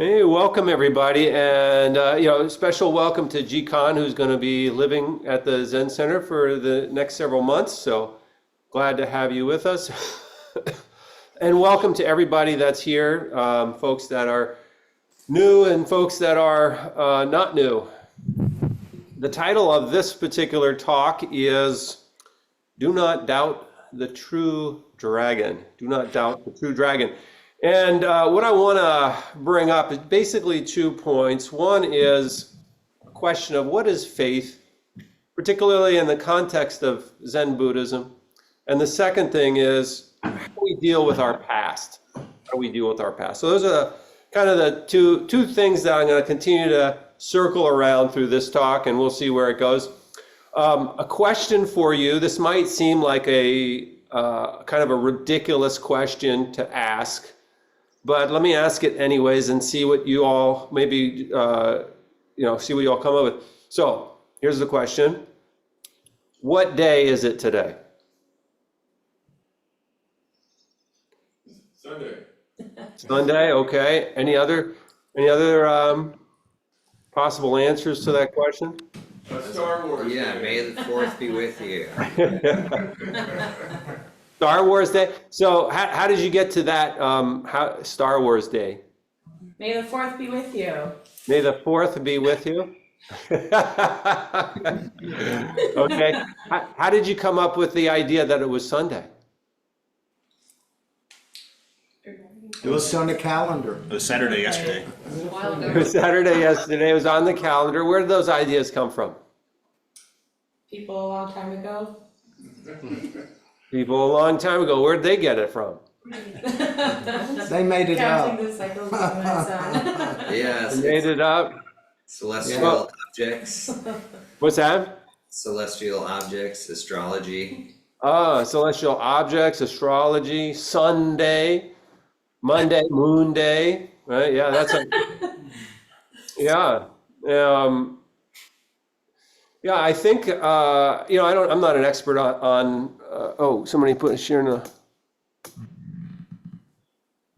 Hey, welcome everybody, and special welcome to G Khan, who's going to be living at the Zen Center for the next several months. So glad to have you with us, and welcome to everybody that's here, folks that are new and folks that are not new. The title of this particular talk is "Do Not Doubt the True Dragon." Do not doubt the true dragon. And what I want to bring up is basically 2 points. One is a question of what is faith, particularly in the context of Zen Buddhism. And the second thing is how do we deal with our past? How do we deal with our past? So those are kind of the two things that I'm going to continue to circle around through this talk, and we'll see where it goes. A question for you. This might seem like a kind of a ridiculous question to ask, but let me ask it anyways and see what you all maybe, see what you all come up with. So here's the question. What day is it today? Sunday. Sunday, okay. Any other possible answers to that question? Star Wars. Yeah, Day. may the fourth be with you. Star Wars Day. So how did you get to that Star Wars Day? May the fourth be with you. May the 4th be with you. Okay. How did you come up with the idea that it was Sunday? It was on the calendar. It was Saturday yesterday. A while It ago. was Saturday yesterday. It was on the calendar. Where did those ideas come from? People a long time ago. People a long time ago. Where did they get it from? They made it up. Counting the cycles of my son. Yes, They made it up. celestial objects, What's that? celestial objects, astrology. Celestial objects, astrology, Sunday, Monday, Moon Day, right? Yeah, that's a, yeah. Yeah, I think, I'm not an expert somebody put sharing a,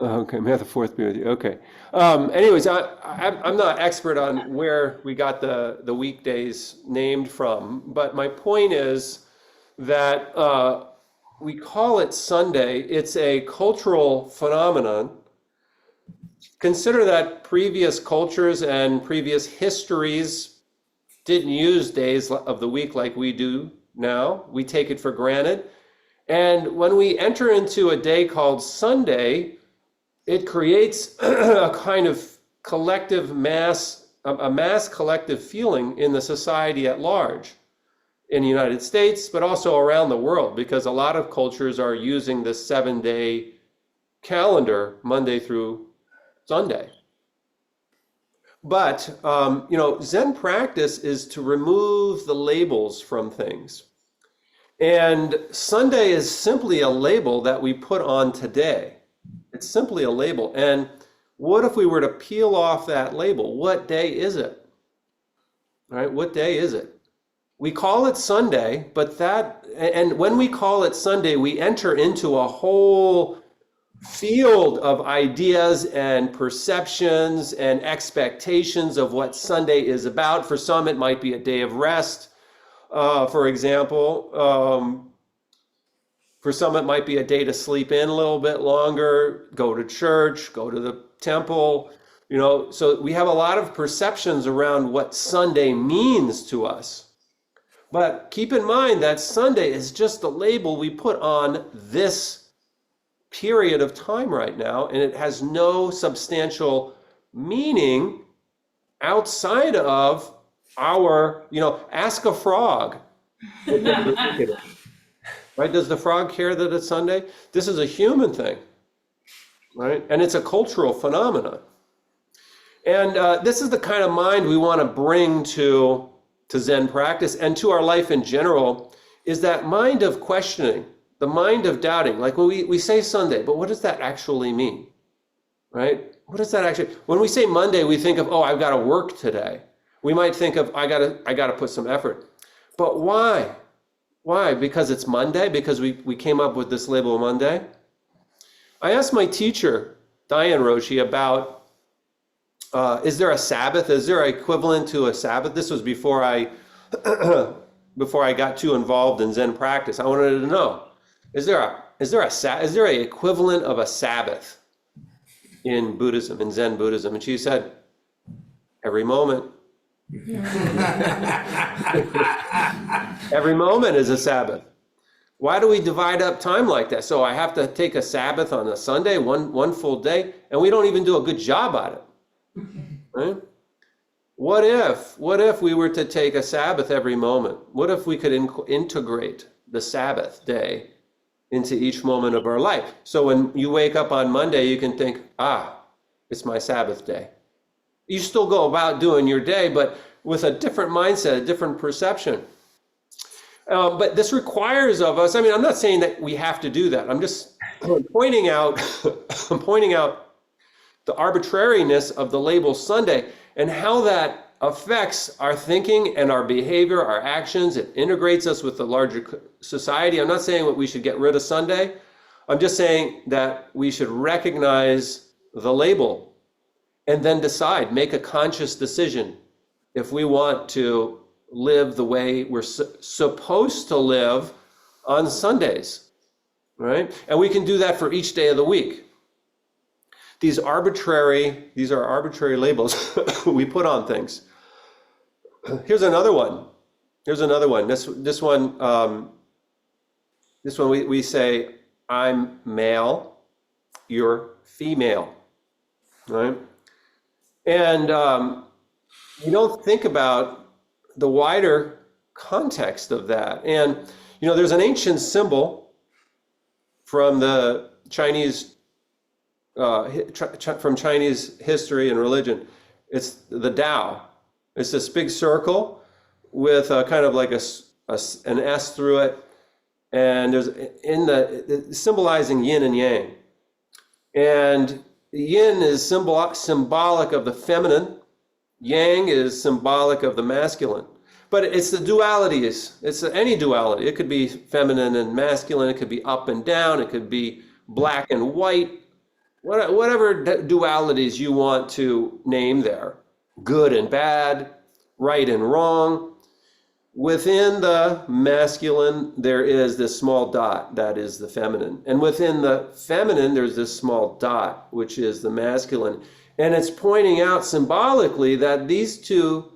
okay, may the 4th be with you, okay. Anyways, I'm not expert on where we got the weekdays named from, but my point is that we call it Sunday. It's a cultural phenomenon. Consider that previous cultures and previous histories didn't use days of the week like we do now. We take it for granted. And when we enter into a day called Sunday, it creates a kind of collective mass collective feeling in the society at large, in the United States, but also around the world, because a lot of cultures are using this 7-day calendar, Monday through Sunday. But, Zen practice is to remove the labels from things. And Sunday is simply a label that we put on today. It's simply a label. And what if we were to peel off that label? What day is it? All right, what day is it? We call it Sunday, and when we call it Sunday, we enter into a whole field of ideas and perceptions and expectations of what Sunday is about. For some, it might be a day of rest, for example. For some, it might be a day to sleep in a little bit longer, go to church, go to the temple. So we have a lot of perceptions around what Sunday means to us. But keep in mind that Sunday is just the label we put on this period of time right now, and it has no substantial meaning outside of our, ask a frog. Right? Does the frog care that it's Sunday? This is a human thing, right? And it's a cultural phenomenon. And this is the kind of mind we want to bring to Zen practice and to our life in general, is that mind of questioning, the mind of doubting. Like when we say Sunday, but what does that actually mean? Right? What does that actually, when we say Monday, we think of, I've got to work today. We might think of, I got to put some effort. But why? Why? Because it's Monday? Because we came up with this label Monday? I asked my teacher, Diane Roshi, about Is there a Sabbath? Is there an equivalent to a Sabbath? This was before I before I got too involved in Zen practice. I wanted to know, is there a equivalent of a Sabbath in Buddhism, in Zen Buddhism? And she said, every moment. Every moment is a Sabbath. Why do we divide up time like that? So I have to take a Sabbath on a Sunday, one full day, and we don't even do a good job at it, right? What if we were to take a Sabbath every moment? What if we could integrate the Sabbath day into each moment of our life? So when you wake up on Monday, you can think, it's my Sabbath day. You still go about doing your day, but with a different mindset, a different perception. But this requires of us, I'm not saying that we have to do that. I'm just pointing out, the arbitrariness of the label Sunday and how that affects our thinking and our behavior, our actions. It integrates us with the larger society. I'm not saying that we should get rid of Sunday. I'm just saying that we should recognize the label and then decide, make a conscious decision if we want to live the way we're supposed to live on Sundays, right? And we can do that for each day of the week. These are arbitrary labels we put on things. Here's another one. This one we say, I'm male, you're female, right? And you don't think about the wider context of that. And, there's an ancient symbol from the Chinese, from Chinese history and religion. It's the Tao. It's this big circle with a kind of like an S through it. And there's symbolizing yin and yang. And yin is symbolic of the feminine. Yang is symbolic of the masculine. But it's the dualities. It's any duality. It could be feminine and masculine. It could be up and down. It could be black and white. Whatever dualities you want to name there. Good and bad, right and wrong. Within the masculine, there is this small dot that is the feminine. And within the feminine, there's this small dot, which is the masculine. And it's pointing out symbolically that these two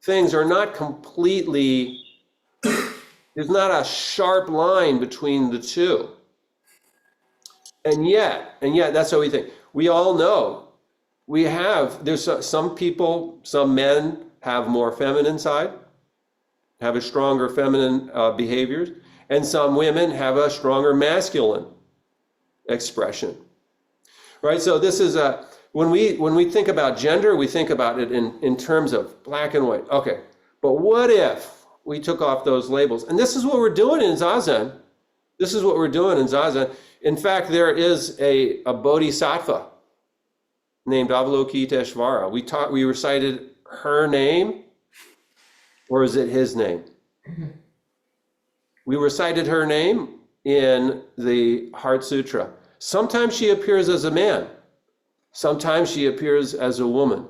things are not completely, there's not a sharp line between the two. And yet, that's what we think. We all know there's some people, some men have more feminine side, have a stronger feminine behaviors, and some women have a stronger masculine expression, right? So this is when we think about gender, we think about it in terms of black and white. Okay, but what if we took off those labels? And this is what we're doing in Zazen. In fact, there is a bodhisattva named Avalokiteshvara. We recited her name, or is it his name? We recited her name in the Heart Sutra. Sometimes she appears as a man. Sometimes she appears as a woman.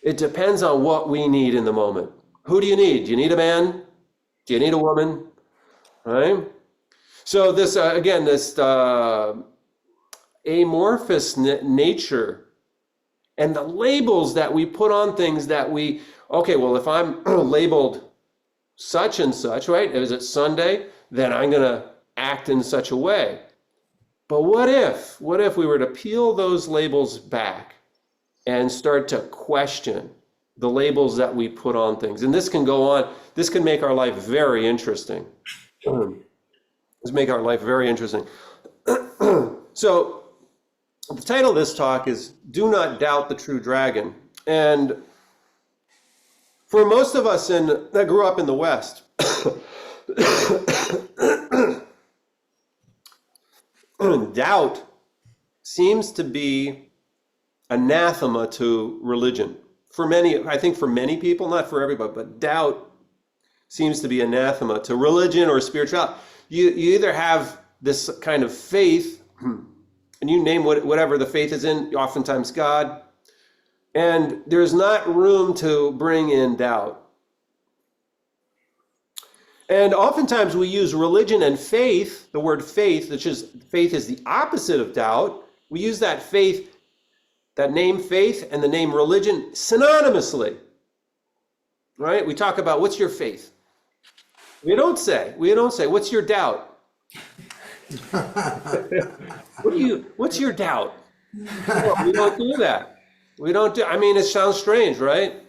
It depends on what we need in the moment. Who do you need? Do you need a man? Do you need a woman? Right? So this, this amorphous nature and the labels that we put on things that if I'm labeled such and such, right? Is it Sunday? Then I'm going to act in such a way. But what if we were to peel those labels back and start to question the labels that we put on things? And this can go on. This can make our life very interesting. So the title of this talk is Do Not Doubt the True Dragon. And for most of us that grew up in the West, doubt seems to be anathema to religion. I think for many people, not for everybody, but doubt seems to be anathema to religion or spirituality. You either have this kind of faith, and you name whatever the faith is in, oftentimes God, And there's not room to bring in doubt. And oftentimes we use religion and faith, the word faith, which is faith is the opposite of doubt. We use that faith, that name faith and the name religion synonymously, right? We talk about what's your faith. We don't say, what's your doubt? What's your doubt? No, we don't do that. I mean, it sounds strange, right?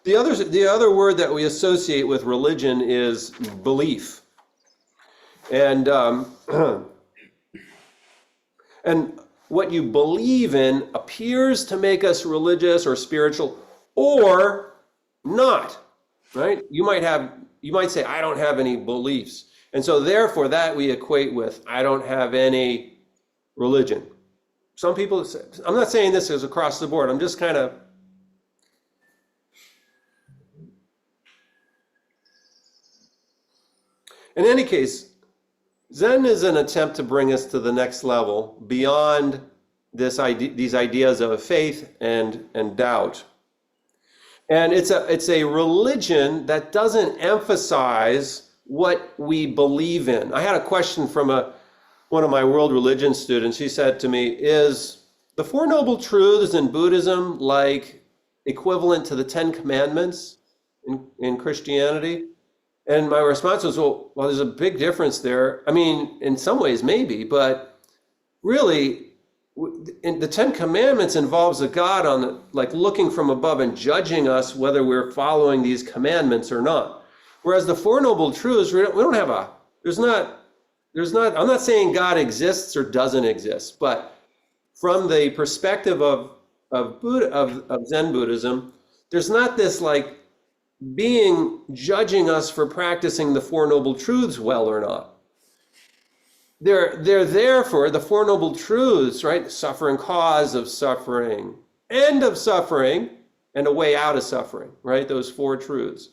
The other word that we associate with religion is belief. And and what you believe in appears to make us religious or spiritual or not, right? You might say, I don't have any beliefs. And so therefore that we equate with, I don't have any religion. Some people say, I'm not saying this is across the board. I'm just kind of, in any case, Zen is an attempt to bring us to the next level beyond these ideas of faith and doubt. And it's a religion that doesn't emphasize what we believe in. I had a question from one of my world religion students. He said to me, is the Four Noble Truths in Buddhism like equivalent to the Ten Commandments in Christianity? And my response was, well, there's a big difference there. I mean, in some ways, maybe, but really, the Ten Commandments involves a God looking from above and judging us whether we're following these commandments or not. Whereas the Four Noble Truths, I'm not saying God exists or doesn't exist, but from the perspective of Zen Buddhism, there's not this like being judging us for practicing the Four Noble Truths well or not. They're there for the Four Noble Truths, right? Suffering, cause of suffering, end of suffering, and a way out of suffering, right? Those four truths.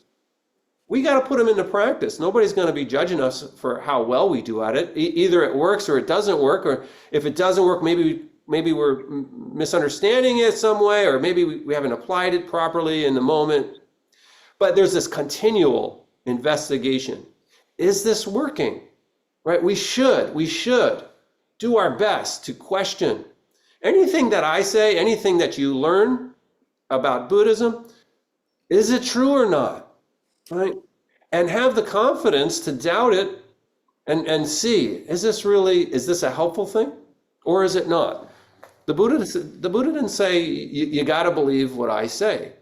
We got to put them into practice. Nobody's going to be judging us for how well we do at it. Either it works or it doesn't work, or if it doesn't work, maybe we're misunderstanding it some way, or maybe we haven't applied it properly in the moment. But there's this continual investigation. Is this working? Right? We should do our best to question anything that I say, anything that you learn about Buddhism. Is it true or not? Right? And have the confidence to doubt it and see, is this a helpful thing or is it not? The Buddha didn't say you got to believe what I say,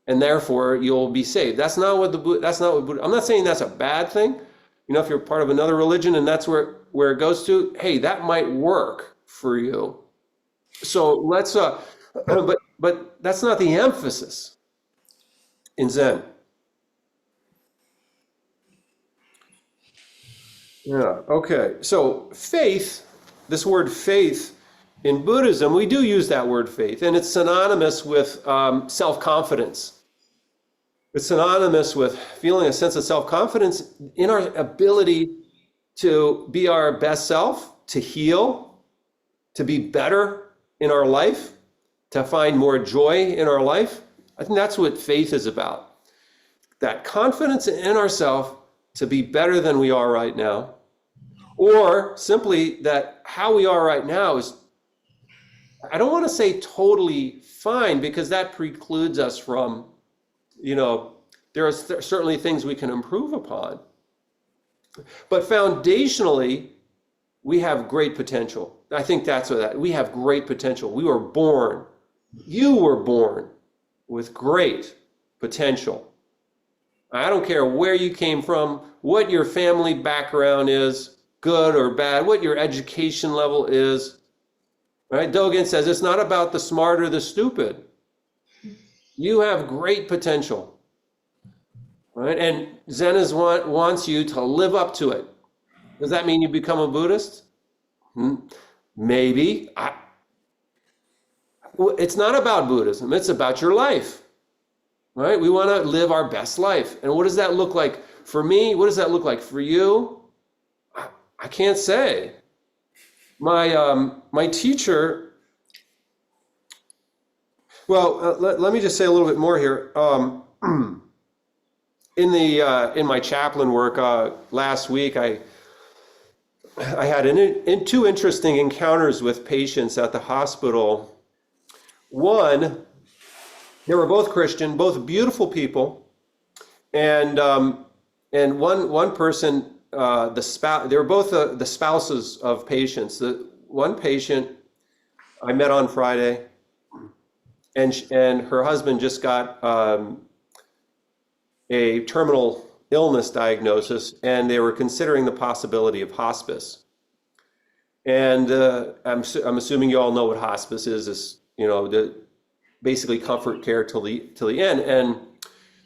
and therefore you'll be saved. That's not what Buddha. I'm not saying that's a bad thing. You know, if you're part of another religion and that's where it goes to, hey, that might work for you. So let's but that's not the emphasis in Zen. Yeah, okay. So faith, this word faith in Buddhism, we do use that word faith, and it's synonymous with self-confidence. It's synonymous with feeling a sense of self-confidence in our ability to be our best self, to heal, to be better in our life, to find more joy in our life. I think that's what faith is about. That confidence in ourselves to be better than we are right now, or simply that how we are right now is, I don't want to say totally fine, because that precludes us from, there are certainly things we can improve upon. But foundationally, we have great potential. I think that's we have great potential. You were born with great potential. I don't care where you came from, what your family background is, good or bad, what your education level is. Right? Dogen says it's not about the smart or the stupid. You have great potential. Right? And Zen wants you to live up to it. Does that mean you become a Buddhist? Maybe. It's not about Buddhism. It's about your life. Right? We want to live our best life. And what does that look like for me? What does that look like for you? I can't say. my teacher, well, let me just say a little bit more here. In my chaplain work last week, I had two interesting encounters with patients at the hospital. One, they were both Christian, both beautiful people, and one person, the spouse, they were both the spouses of patients. The one patient I met on Friday, and her husband just got a terminal illness diagnosis, and they were considering the possibility of hospice. And I'm assuming you all know what hospice is. The basically comfort care till the end. And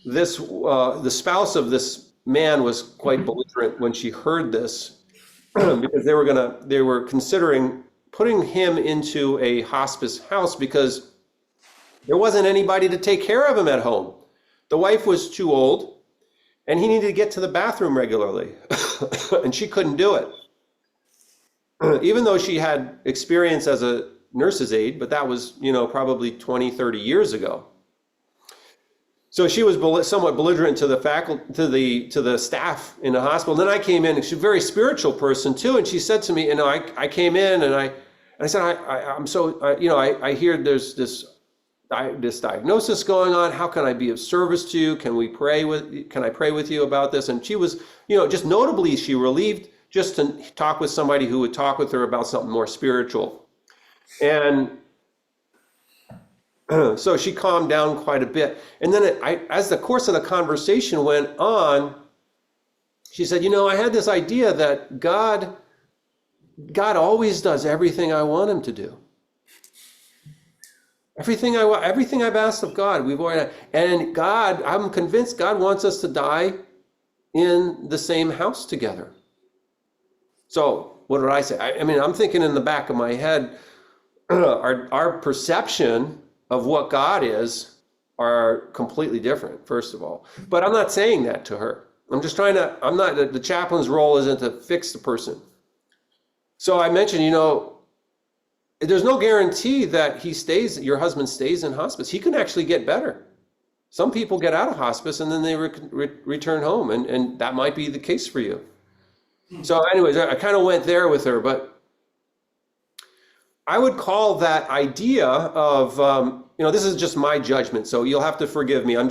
this the spouse of this man was quite belligerent when she heard this, because they were considering putting him into a hospice house because there wasn't anybody to take care of him at home. The wife was too old, and he needed to get to the bathroom regularly, and she couldn't do it. Even though she had experience as a nurse's aide, but that was, probably 20, 30 years ago. So she was somewhat belligerent to the faculty, to the staff in the hospital. And then I came in, and she's a very spiritual person too, and she said to me, I came in and I said, I'm so, I hear there's this diagnosis going on. How can I be of service to you? Can I pray with you about this? And she was, just notably, she relieved just to talk with somebody who would talk with her about something more spiritual. And so she calmed down quite a bit. And then as the course of the conversation went on, she said, I had this idea that God always does everything I want him to do. Everything I've asked of God, and God, I'm convinced God wants us to die in the same house together. So what did I say? I'm thinking in the back of my head, our perception of what God is are completely different, first of all. But I'm not saying that to her. The chaplain's role isn't to fix the person. So I mentioned, there's no guarantee that your husband stays in hospice. He can actually get better. Some people get out of hospice and then they return home, and that might be the case for you. So anyways, I kind of went there with her, but I would call that idea of, this is just my judgment, so you'll have to forgive me. I'm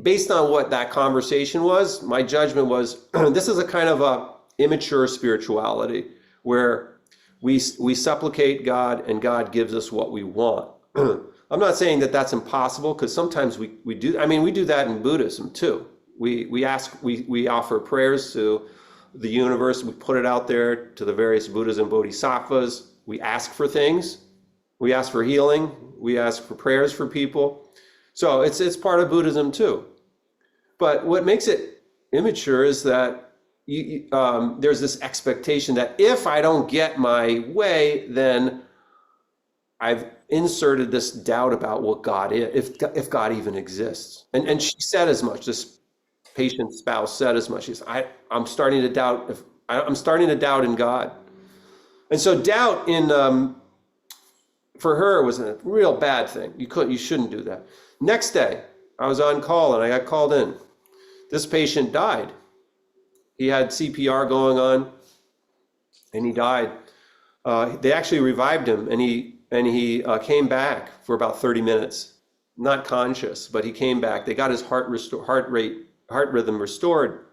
based on what that conversation was, my judgment was, this is a kind of a immature spirituality where we supplicate God and God gives us what we want. I'm not saying that that's impossible, because sometimes we do. We do that in Buddhism too. We offer prayers to the universe. We put it out there to the various Buddhas and Bodhisattvas. We ask for things. We ask for healing. We ask for prayers for people. So it's part of Buddhism too. But what makes it immature is that there's this expectation that if I don't get my way, then I've inserted this doubt about what God is, if God even exists. And she said as much. This patient spouse said as much. She said, I'm starting to doubt in God. And so doubt for her was a real bad thing. You shouldn't do that. Next day, I was on call and I got called in. This patient died. He had CPR going on, and he died. They actually revived him, and he came back for about 30 minutes, not conscious, but he came back. They got his heart rhythm restored,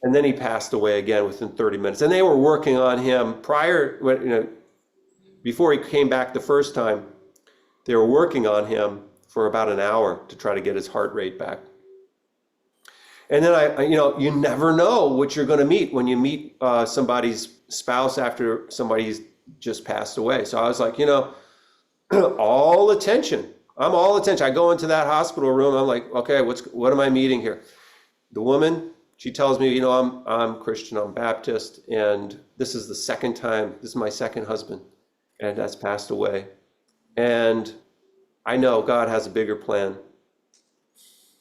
and then he passed away again within 30 minutes. And they were working on him before he came back the first time. They were working on him for about an hour to try to get his heart rate back. And then you never know what you're going to meet when you meet somebody's spouse after somebody's just passed away. So I was like, all attention. I'm all attention. I go into that hospital room. I'm like, okay, what am I meeting here? The woman, she tells me, I'm Christian, I'm Baptist, and this is the second time. This is my second husband, and that's passed away. And I know God has a bigger plan.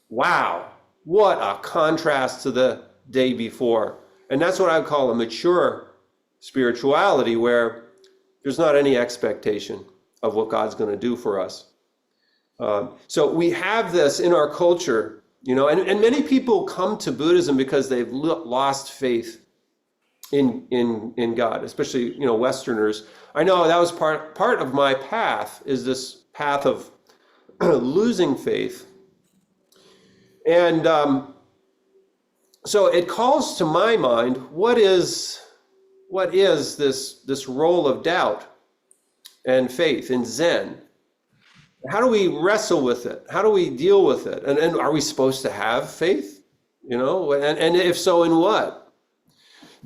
Wow. What a contrast to the day before. And that's what I would call a mature spirituality where there's not any expectation of what God's going to do for us. So we have this in our culture, and many people come to Buddhism because they've lost faith in God, especially, Westerners. I know that was part of my path, is this path of losing faith. And so it calls to my mind, what is this role of doubt and faith in Zen? How do we wrestle with it? How do we deal with it? And are we supposed to have faith? And if so, in what?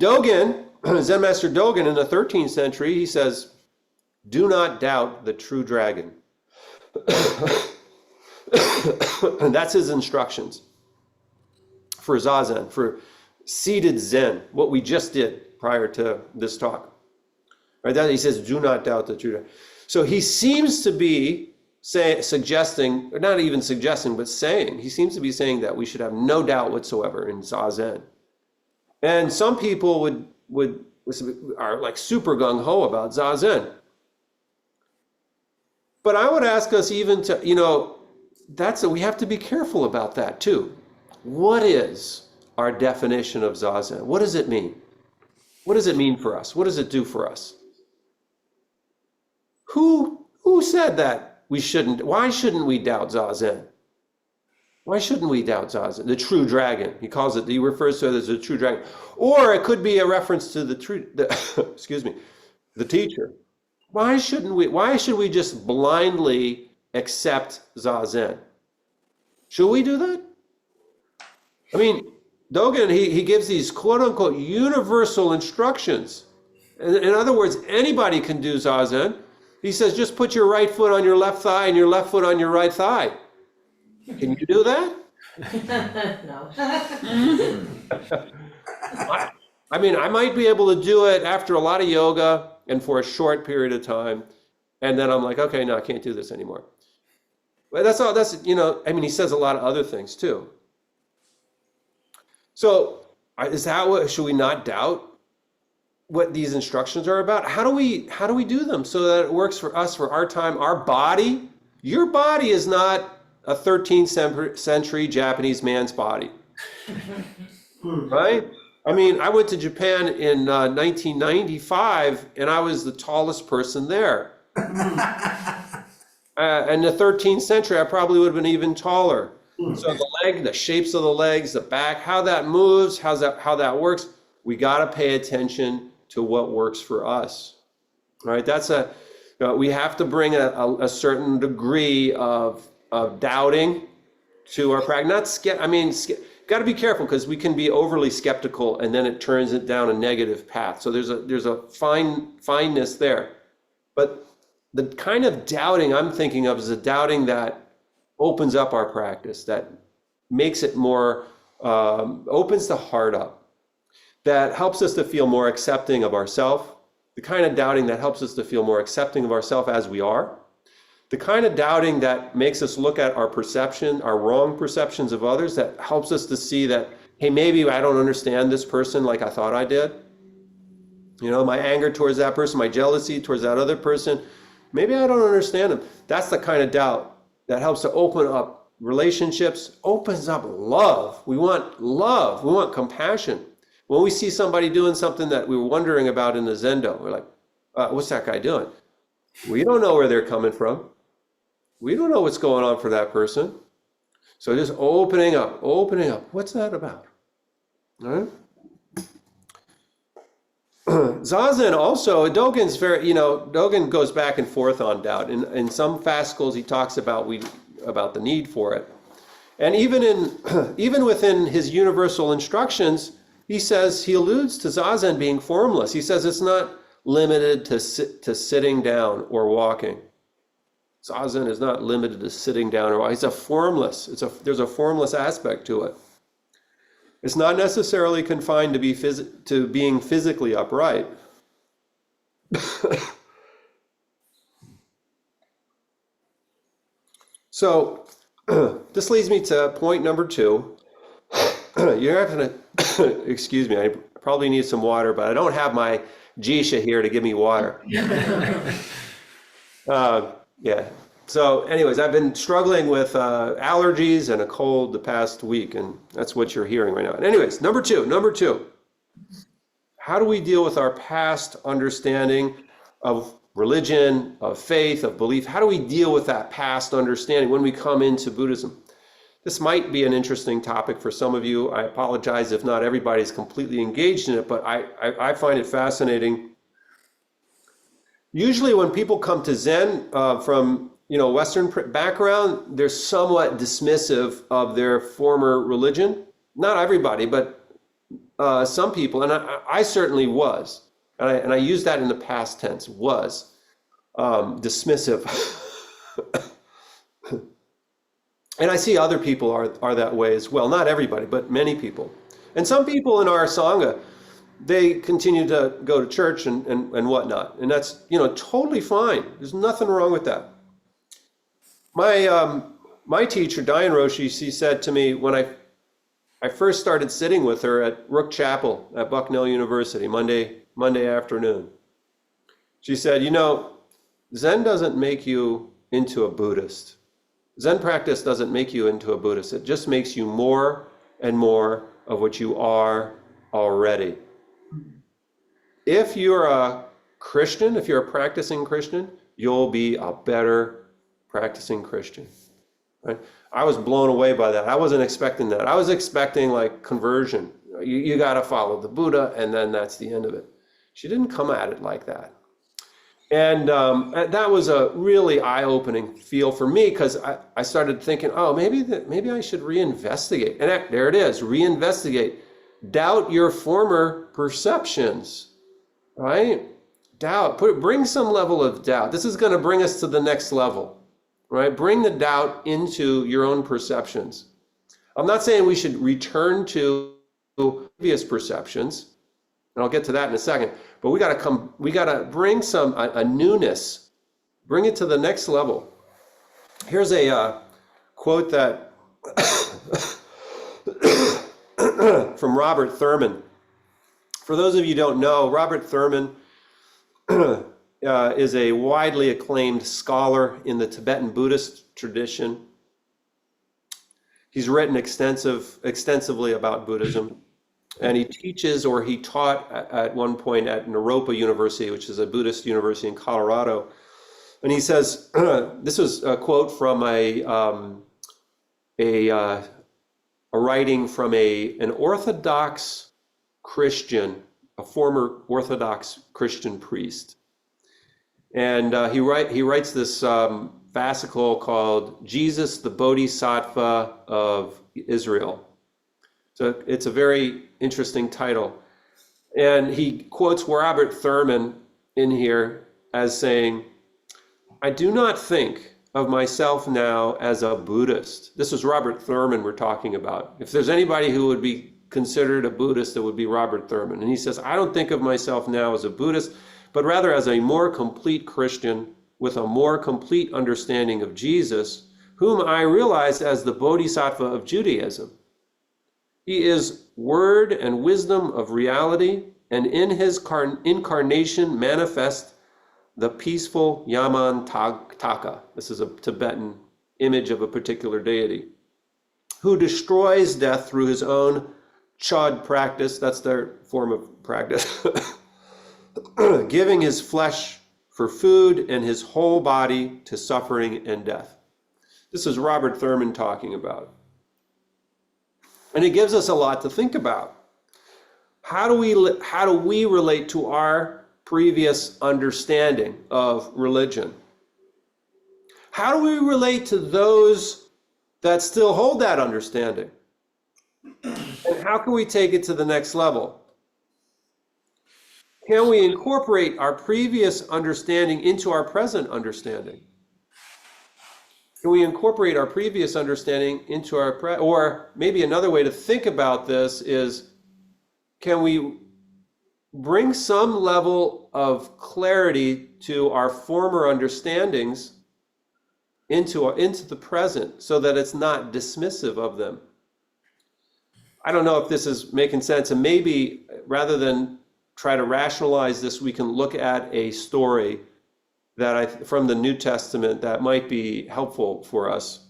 Dogen, Zen Master Dogen in the 13th century, he says, do not doubt the true dragon. And that's his instructions for Zazen, for seated Zen, what we just did prior to this talk. Right? That he says, do not doubt the true dragon. So he seems to be suggesting, or not even suggesting, but saying, he seems to be saying that we should have no doubt whatsoever in Zazen. And some people are like super gung-ho about Zazen. But I would ask us even to, we have to be careful about that too. What is our definition of Zazen? What does it mean? What does it mean for us? What does it do for us? Who said that why shouldn't we doubt Zazen? Why shouldn't we doubt Zazen? The true dragon. He refers to it as the true dragon. Or it could be a reference to the teacher. Why should we just blindly accept Zazen? Should we do that? I mean, Dogen, he gives these quote unquote universal instructions. In other words, anybody can do Zazen. He says, just put your right foot on your left thigh and your left foot on your right thigh. Can you do that? No. I mean, I might be able to do it after a lot of yoga and for a short period of time. And then I'm like, okay, no, I can't do this anymore. But that's all, he says a lot of other things too. So should we not doubt what these instructions are about? How do we do them so that it works for us, for our time, our body? Your body is not a 13th century Japanese man's body, right? I mean, I went to Japan in 1995 and I was the tallest person there. In the 13th century, I probably would have been even taller. So the shapes of the legs, the back, how that moves, how that works, we got to pay attention to what works for us, right? We have to bring a certain degree of doubting to our practice. Got to be careful because we can be overly skeptical and then it turns it down a negative path. So there's a fineness there. But the kind of doubting I'm thinking of is a doubting that opens up our practice, that makes it more, opens the heart up, that helps us to feel more accepting of ourselves, the kind of doubting that helps us to feel more accepting of ourselves as we are, the kind of doubting that makes us look at our perception, our wrong perceptions of others, that helps us to see that, hey, maybe I don't understand this person like I thought I did. My anger towards that person, my jealousy towards that other person, maybe I don't understand them. That's the kind of doubt that helps to open up relationships, opens up love. We want love. We want compassion. When we see somebody doing something that we were wondering about in the Zendo, we're like, what's that guy doing? We don't know where they're coming from. We don't know what's going on for that person. So just opening up. What's that about? All right? Zazen also, Dogen's Dogen goes back and forth on doubt. In some fast schools, he talks about the need for it. And even within his universal instructions, he alludes to Zazen being formless. He says it's not limited to sitting down or walking. Zazen is not limited to sitting down or walking. It's a formless. There's a formless aspect to it. It's not necessarily confined to being physically upright. So this leads me to point number 2. You're not going to, excuse me, Probably need some water, but I don't have my Jisha here to give me water. Yeah. So anyways, I've been struggling with allergies and a cold the past week, and that's what you're hearing right now. And anyways, number two, how do we deal with our past understanding of religion, of faith, of belief? How do we deal with that past understanding when we come into Buddhism? This might be an interesting topic for some of you. I apologize if not everybody's completely engaged in it, but I find it fascinating. Usually when people come to Zen from Western background, they're somewhat dismissive of their former religion. Not everybody, but some people, and I certainly was, and I use that in the past tense, was dismissive. And I see other people are that way as well. Not everybody, but many people. And some people in our Sangha, they continue to go to church and whatnot. And that's, totally fine. There's nothing wrong with that. My teacher, Diane Roshi, she said to me when I first started sitting with her at Rook Chapel at Bucknell University, Monday afternoon. She said, Zen doesn't make you into a Buddhist. Zen practice doesn't make you into a Buddhist. It just makes you more and more of what you are already. If you're a Christian, if you're a practicing Christian, you'll be a better practicing Christian. Right? I was blown away by that. I wasn't expecting that. I was expecting like conversion. You got to follow the Buddha, and then that's the end of it. She didn't come at it like that. And that was a really eye-opening feel for me, because I started thinking, maybe I should reinvestigate. And there it is, reinvestigate. Doubt your former perceptions, right? Doubt, bring some level of doubt. This is going to bring us to the next level, right? Bring the doubt into your own perceptions. I'm not saying we should return to previous perceptions, and I'll get to that in a second. But we got to bring a newness, bring it to the next level. Here's a quote that from Robert Thurman. For those of you who don't know, Robert Thurman is a widely acclaimed scholar in the Tibetan Buddhist tradition. He's written extensively about Buddhism. And he teaches, or he taught at one point at Naropa University, which is a Buddhist university in Colorado. And he says, this was a quote from a writing from an Orthodox Christian, a former Orthodox Christian priest. And he writes this fascicle called Jesus, the Bodhisattva of Israel. So it's a very interesting title. And he quotes Robert Thurman in here as saying, I do not think of myself now as a Buddhist. This is Robert Thurman we're talking about. If there's anybody who would be considered a Buddhist, it would be Robert Thurman. And he says, I don't think of myself now as a Buddhist, but rather as a more complete Christian with a more complete understanding of Jesus, whom I realize as the Bodhisattva of Judaism. He is word and wisdom of reality, and in his incarnation manifest the peaceful Yaman Taka. This is a Tibetan image of a particular deity, who destroys death through his own chod practice. That's their form of practice. Giving his flesh for food and his whole body to suffering and death. This is Robert Thurman talking about. And it gives us a lot to think about. How do we relate to our previous understanding of religion? How do we relate to those that still hold that understanding? And how can we take it to the next level? Can we incorporate our previous understanding into our present understanding? Can we incorporate our previous understanding into our or maybe another way to think about this is, can we bring some level of clarity to our former understandings into the present so that it's not dismissive of them? I don't know if this is making sense, and maybe rather than try to rationalize this, we can look at a story from the New Testament that might be helpful for us.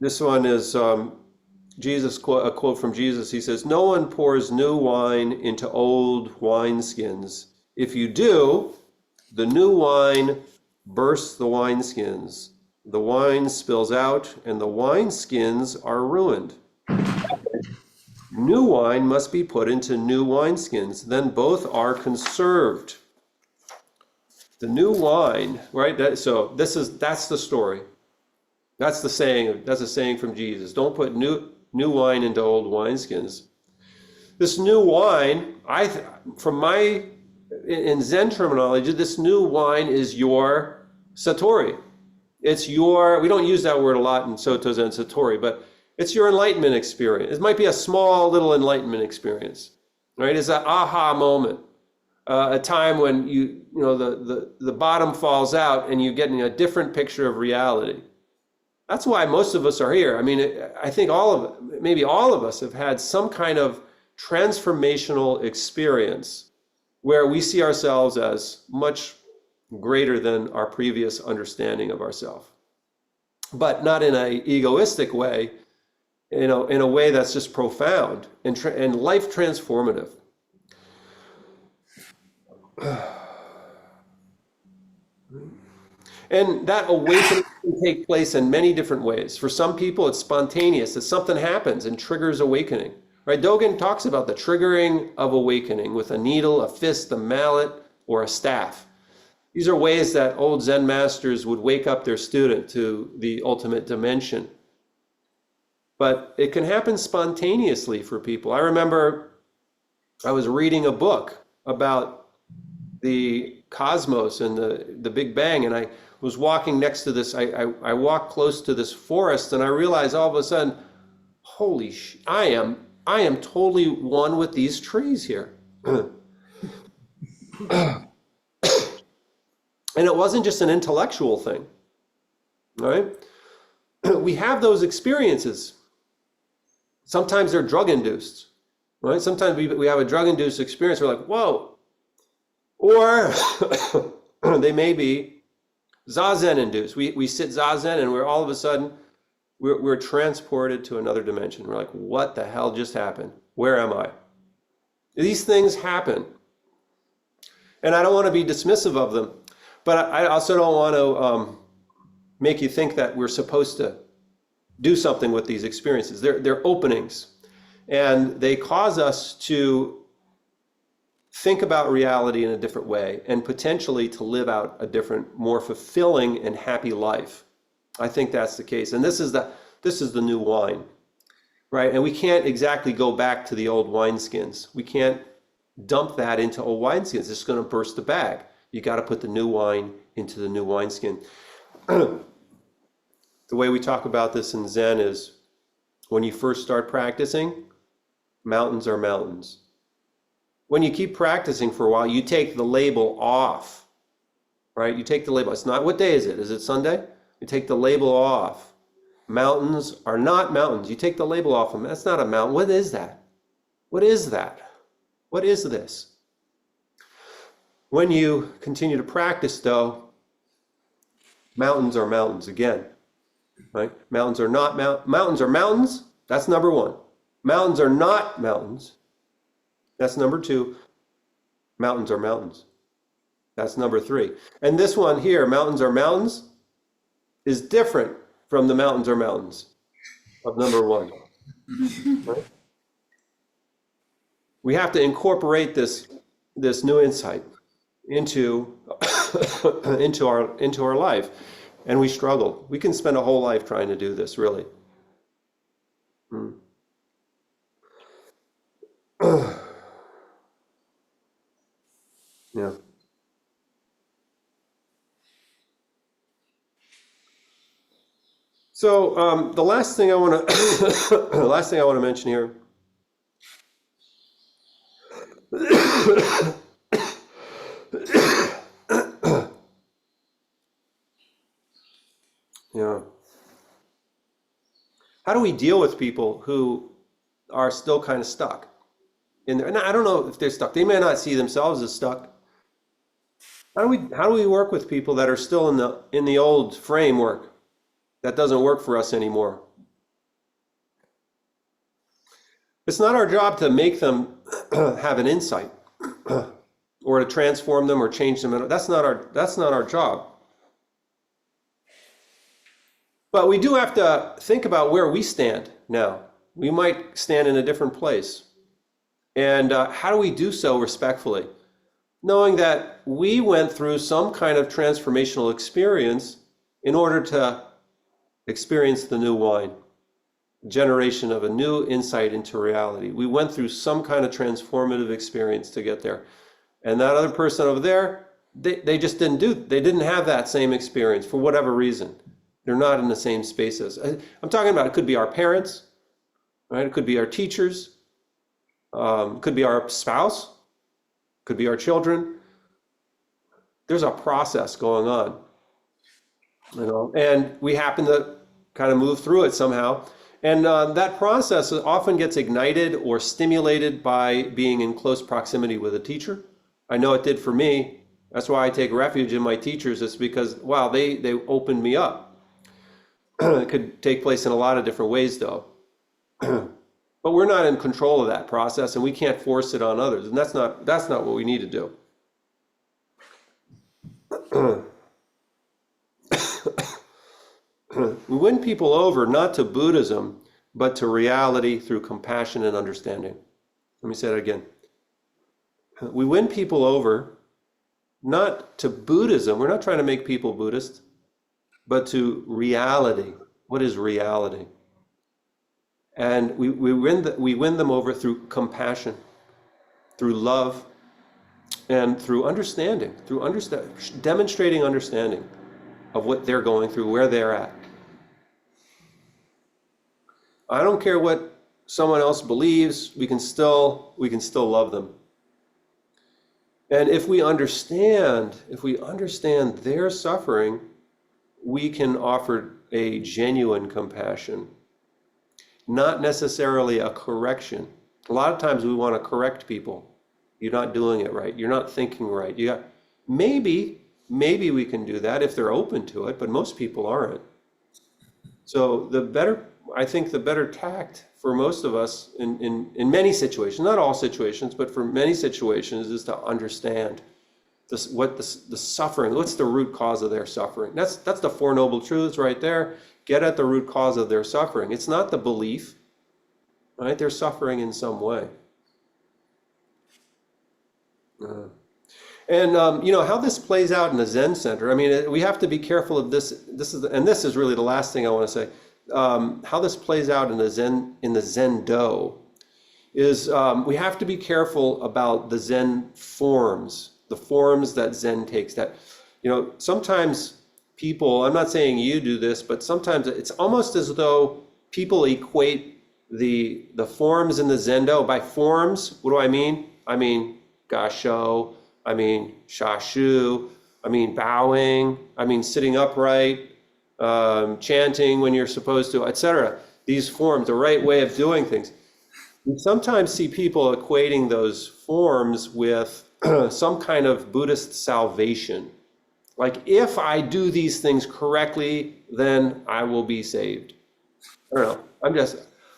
This one is a quote from Jesus. He says, "No one pours new wine into old wineskins. If you do, the new wine bursts the wineskins. The wine spills out, and the wineskins are ruined. New wine must be put into new wineskins. Then both are conserved." The new wine, right? That's the story. That's the saying. That's a saying from Jesus. Don't put new wine into old wineskins. This new wine, in Zen terminology, this new wine is your satori. We don't use that word a lot in Soto Zen Satori, but it's your enlightenment experience. It might be a small little enlightenment experience, right? It's an aha moment, a time when the bottom falls out and you're getting a different picture of reality. That's why most of us are here. I mean, I think maybe all of us have had some kind of transformational experience where we see ourselves as much greater than our previous understanding of ourselves, but not in an egoistic way, in a way that's just profound and life transformative. And that awakening can take place in many different ways. For some people, it's spontaneous, that something happens and triggers awakening. Right? Dogen talks about the triggering of awakening with a needle, a fist, a mallet, or a staff. These are ways that old Zen masters would wake up their student to the ultimate dimension. But it can happen spontaneously for people. I remember I was reading a book about the cosmos and the Big Bang, and I was walking next to this, I walked close to this forest, and I realized all of a sudden, I am totally one with these trees here. And it wasn't just an intellectual thing, right? We have those experiences. Sometimes they're drug-induced, right? Sometimes we have a drug-induced experience. We're like, whoa. Or they may be Zazen-induced. We sit Zazen and we're all of a sudden, we're transported to another dimension. We're like, what the hell just happened? Where am I? These things happen. And I don't want to be dismissive of them, but I also don't want to make you think that we're supposed to do something with these experiences. They're openings, and they cause us to think about reality in a different way and potentially to live out a different, more fulfilling and happy life. I think that's the case. And this is the new wine, right? And we can't exactly go back to the old wineskins. We can't dump that into old wineskins. It's going to burst the bag. You got to put the new wine into the new wineskin. The way we talk about this in Zen is when you first start practicing, mountains are mountains. When you keep practicing for a while, you take the label off, right? You take the label. It's not, what day is it? Is it Sunday? You take the label off. Mountains are not mountains. You take the label off them. That's not a mountain. What is that? What is that? What is this? When you continue to practice, though, mountains are mountains again, right? Mountains are not mountains are mountains. That's number one. Mountains are not mountains. That's number two. Mountains are mountains. That's number three. And this one here, mountains are mountains, is different from the mountains are mountains of number one. Right? We have to incorporate this new insight into our life, and we struggle. We can spend a whole life trying to do this, really. Yeah. So the last thing I want to mention here. Yeah. How do we deal with people who are still kind of stuck in there. And I don't know if they're stuck. They may not see themselves as stuck. How do we work with people that are still in the old framework that doesn't work for us anymore? It's not our job to make them have an insight or to transform them or change them. That's not our job. But we do have to think about where we stand now. We might stand in a different place. And how do we do so respectfully? Knowing that we went through some kind of transformational experience in order to experience the new wine, generation of a new insight into reality. We went through some kind of transformative experience to get there. And that other person over there, they just they didn't have that same experience for whatever reason. They're not in the same spaces. I'm talking about, it could be our parents, right? It could be our teachers, could be our spouse, could be our children. There's a process going on, and we happen to kind of move through it somehow. And that process often gets ignited or stimulated by being in close proximity with a teacher. I know it did for me. That's why I take refuge in my teachers. It's because, wow, they opened me up. It could take place in a lot of different ways, though. But we're not in control of that process, and we can't force it on others. And that's not what we need to do. We win people over not to Buddhism, but to reality through compassion and understanding. Let me say that again. We win people over not to Buddhism. We're not trying to make people Buddhist, but to reality. What is reality? And we win them over through compassion, through love, and through understanding, demonstrating understanding of what they're going through, where they're at. I don't care what someone else believes, we can still love them. And if we understand their suffering, we can offer a genuine compassion, not necessarily a correction. A lot of times we want to correct people. You're not doing it right. You're not thinking right. Maybe we can do that if they're open to it, but most people aren't. So I think the better tact for most of us in many situations, not all situations, but for many situations, is to understand the suffering. What's the root cause of their suffering? That's the Four Noble Truths right there. Get at the root cause of their suffering. It's not the belief, right? They're suffering in some way. And how this plays out in the Zen Center. I mean, we have to be careful of this. This is really the last thing I want to say. How this plays out in the Zen-do is we have to be careful about the Zen forms, the forms that Zen takes. That sometimes people. I'm not saying you do this, but sometimes it's almost as though people equate the forms in the Zen-do. By forms, what do I mean? I mean gasho. I mean shashu. I mean bowing. I mean sitting upright. Chanting when you're supposed to, etc. These forms, the right way of doing things. We sometimes see people equating those forms with some kind of Buddhist salvation. Like, if I do these things correctly, then I will be saved. I don't know.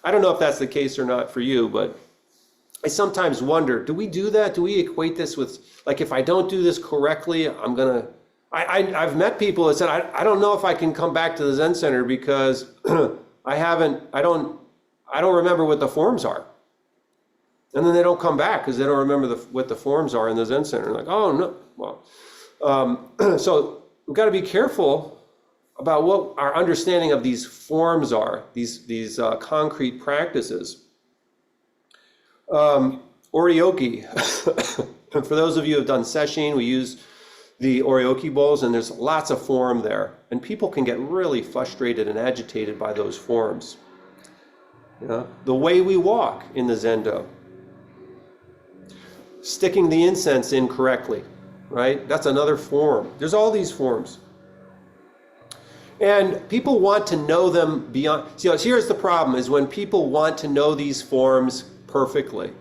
I don't know if that's the case or not for you, but I sometimes wonder, do we do that? Do we equate this with, like, if I don't do this correctly, I've met people that said, I don't know if I can come back to the Zen Center because I don't remember what the forms are. And then they don't come back because they don't remember what the forms are in the Zen Center. Like, oh no, well, so we've got to be careful about what our understanding of these forms are, these concrete practices. Oryoki, for those of you who have done sesshin, we use the Oryoki bowls, and there's lots of form there, and people can get really frustrated and agitated by those forms. The way we walk in the Zen-do, sticking the incense in correctly, right? That's another form. There's all these forms. And people want to know them beyond. See, here's the problem: is when people want to know these forms perfectly.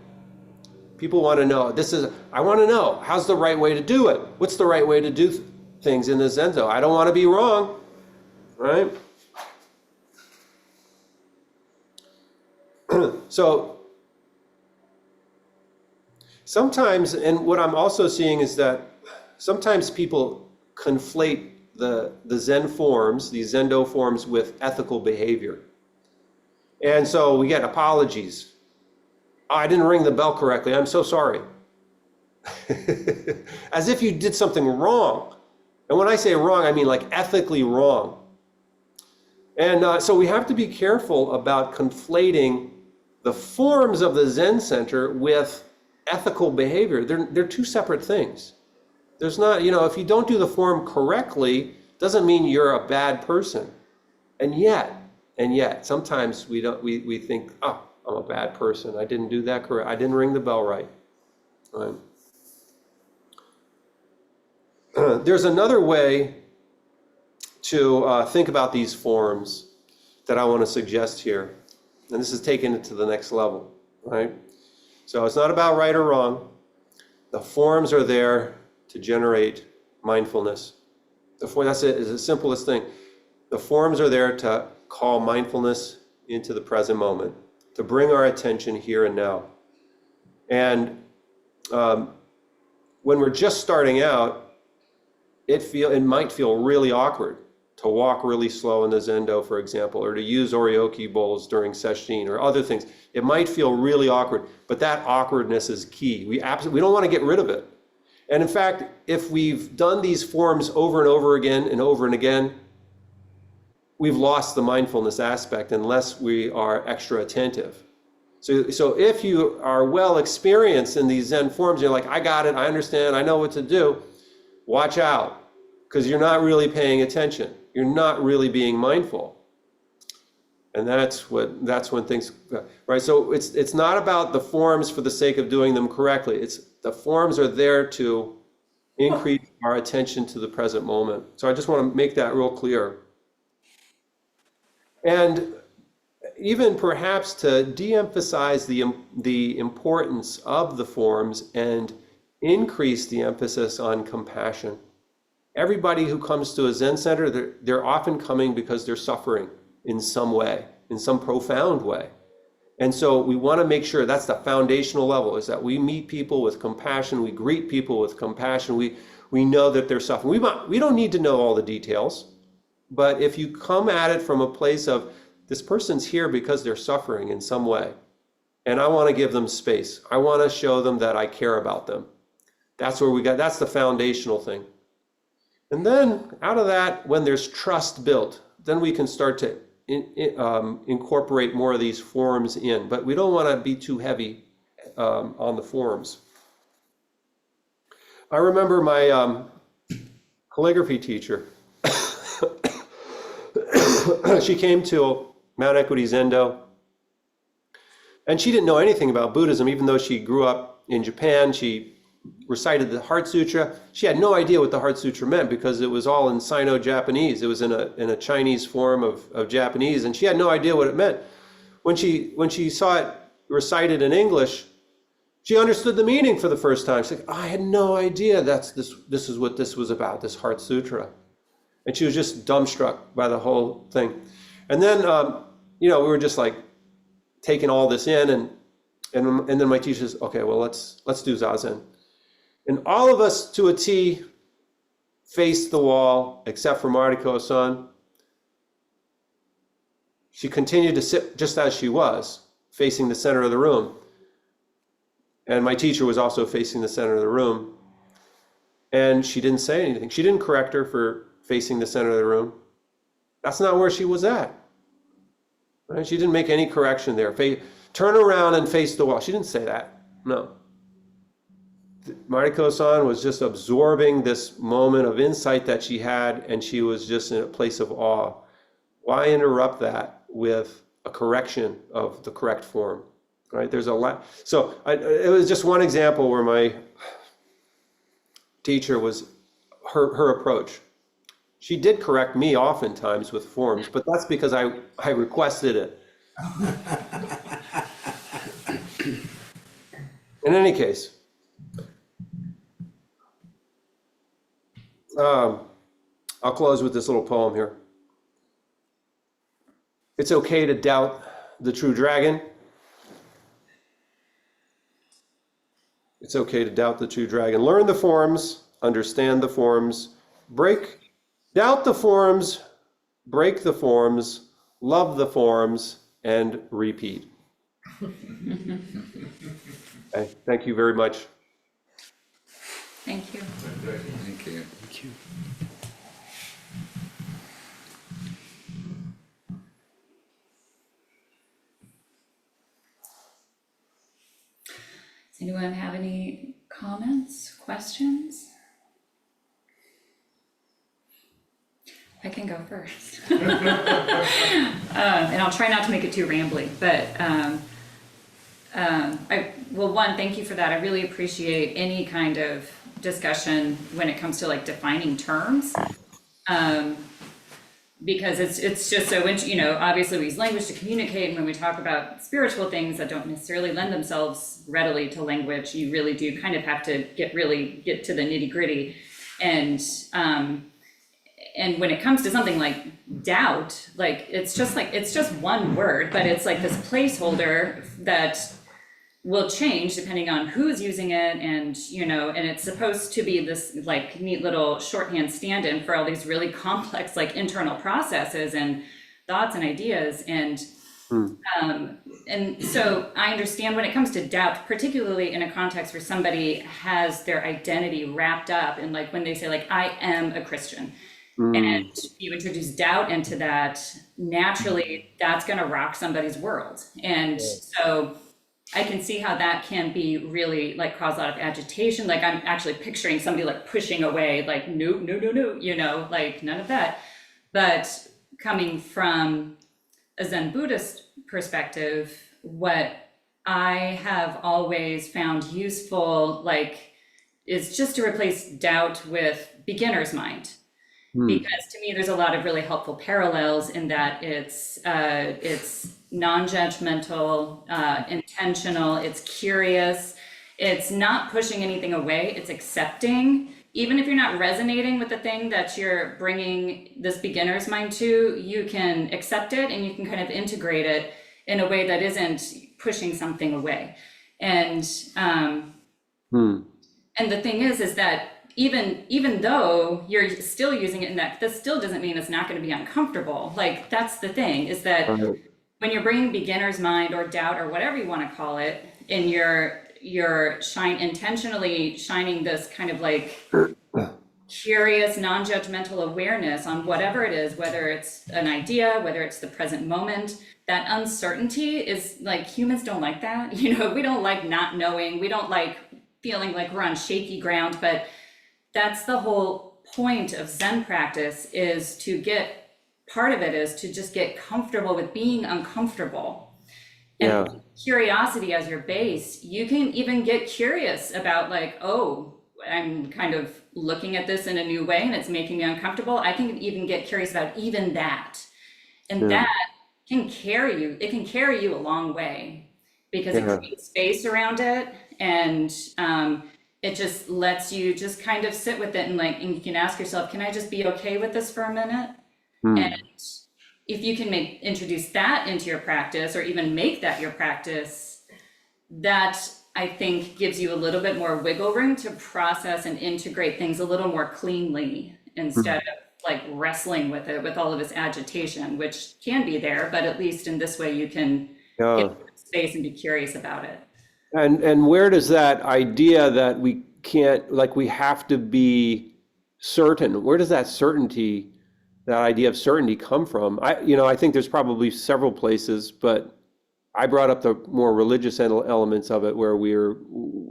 People want to know. I want to know how's the right way to do it. What's the right way to do things in the Zenzo? I don't want to be wrong, right? So sometimes, and what I'm also seeing is that sometimes people conflate the Zen forms, these Zendo forms, with ethical behavior. And so we get apologies. Oh, I didn't ring the bell correctly. I'm so sorry. As if you did something wrong. And when I say wrong, I mean like ethically wrong. And so we have to be careful about conflating the forms of the Zen center with ethical behavior. They're two separate things. There's not, if you don't do the form correctly, doesn't mean you're a bad person. And yet, sometimes we think, oh, I'm a bad person. I didn't do that correct. I didn't ring the bell right. Right? There's another way to think about these forms that I want to suggest here. And this is taking it to the next level, right? So it's not about right or wrong. The forms are there to generate mindfulness. That's it, is the simplest thing. The forms are there to call mindfulness into the present moment, to bring our attention here and now. And when we're just starting out, it might feel really awkward to walk really slow in the Zendo, for example, or to use Oryoki bowls during sesshin or other things. It might feel really awkward, but that awkwardness is key. We don't want to get rid of it. And in fact, if we've done these forms over and over again and over and again, we've lost the mindfulness aspect unless we are extra attentive. So if you are well experienced in these Zen forms, you're like, I got it, I understand, I know what to do, watch out, because you're not really paying attention. You're not really being mindful. And that's when things, right? So it's not about the forms for the sake of doing them correctly. It's the forms are there to increase our attention to the present moment. So I just want to make that real clear. And even perhaps to de-emphasize the importance of the forms and increase the emphasis on compassion. Everybody who comes to a Zen center, they're often coming because they're suffering in some way, in some profound way. And so we want to make sure that's the foundational level, is that we meet people with compassion, we greet people with compassion, we know that they're suffering. We don't need to know all the details, but if you come at it from a place of, this person's here because they're suffering in some way, and I want to give them space. I want to show them that I care about them. That's the foundational thing. And then out of that, when there's trust built, then we can start to incorporate more of these forms in. But we don't want to be too heavy on the forms. I remember my calligraphy teacher. She came to Mount Equity Zendo, and she didn't know anything about Buddhism, even though she grew up in Japan. She recited the Heart Sutra. She had no idea what the Heart Sutra meant because it was all in Sino-Japanese. It was in a Chinese form of Japanese, and she had no idea what it meant. When she saw it recited in English, she understood the meaning for the first time. She's like, oh, I had no idea this is what this was about, this Heart Sutra. And she was just dumbstruck by the whole thing. And then, we were just like taking all this in, and then my teacher says, okay, well, let's do Zazen. And all of us to a T faced the wall, except for Mariko-san. She continued to sit just as she was, facing the center of the room. And my teacher was also facing the center of the room. And she didn't say anything. She didn't correct her for facing the center of the room. That's not where she was at. Right? She didn't make any correction there. Turn around and face the wall. She didn't say that. No. Mariko-san was just absorbing this moment of insight that she had, and she was just in a place of awe. Why interrupt that with a correction of the correct form? Right? There's a lot. So it was just one example where my teacher was her approach. She did correct me oftentimes with forms, but that's because I requested it. In any case, I'll close with this little poem here. It's okay to doubt the true dragon. It's okay to doubt the true dragon. Learn the forms, understand the forms, doubt the forms, break the forms, love the forms, and repeat. Okay, thank you very much. Thank you. Thank you. Thank you. Does anyone have any comments, questions? I can go first. And I'll try not to make it too rambly, but one, thank you for that. I really appreciate any kind of discussion when it comes to like defining terms. Because it's just so, obviously we use language to communicate, and when we talk about spiritual things that don't necessarily lend themselves readily to language, you really do kind of have to get to the nitty gritty. And when it comes to something like doubt, like it's just one word, but it's like this placeholder that will change depending on who's using it, and and it's supposed to be this like neat little shorthand stand-in for all these really complex like internal processes and thoughts and ideas. And so I understand when it comes to doubt, particularly in a context where somebody has their identity wrapped up in like when they say like I am a Christian, and you introduce doubt into that, naturally that's going to rock somebody's world. And so I can see how that can be really like cause a lot of agitation. Like I'm actually picturing somebody like pushing away, like no, like none of that. But coming from a Zen Buddhist perspective, what I have always found useful, like, is just to replace doubt with beginner's mind. Because to me, there's a lot of really helpful parallels in that it's non-judgmental, intentional, it's curious, it's not pushing anything away, it's accepting. Even if you're not resonating with the thing that you're bringing this beginner's mind to, you can accept it and you can kind of integrate it in a way that isn't pushing something away. And and the thing is that even though you're still using it in that still doesn't mean it's not going to be uncomfortable. Like that's the thing, is that when you're bringing beginner's mind or doubt or whatever you want to call it, and you're intentionally shining this kind of like curious, non-judgmental awareness on whatever it is, whether it's an idea, whether it's the present moment, that uncertainty is like, humans don't like that. We don't like not knowing. We don't like feeling like we're on shaky ground, but that's the whole point of Zen practice, is to part of it is to just get comfortable with being uncomfortable. And curiosity as your base, you can even get curious about like, oh, I'm kind of looking at this in a new way and it's making me uncomfortable. I can even get curious about even that. And that can carry you, it can carry you a long way, because it creates space around it, and it just lets you just kind of sit with it, and you can ask yourself, can I just be okay with this for a minute? And if you can introduce that into your practice, or even make that your practice, that I think gives you a little bit more wiggle room to process and integrate things a little more cleanly, instead of like wrestling with it with all of this agitation, which can be there, but at least in this way you can get space and be curious about it. And where does that idea that we can't, like we have to be certain, where does that idea of certainty come from? I think there's probably several places, but I brought up the more religious elements of it, where we're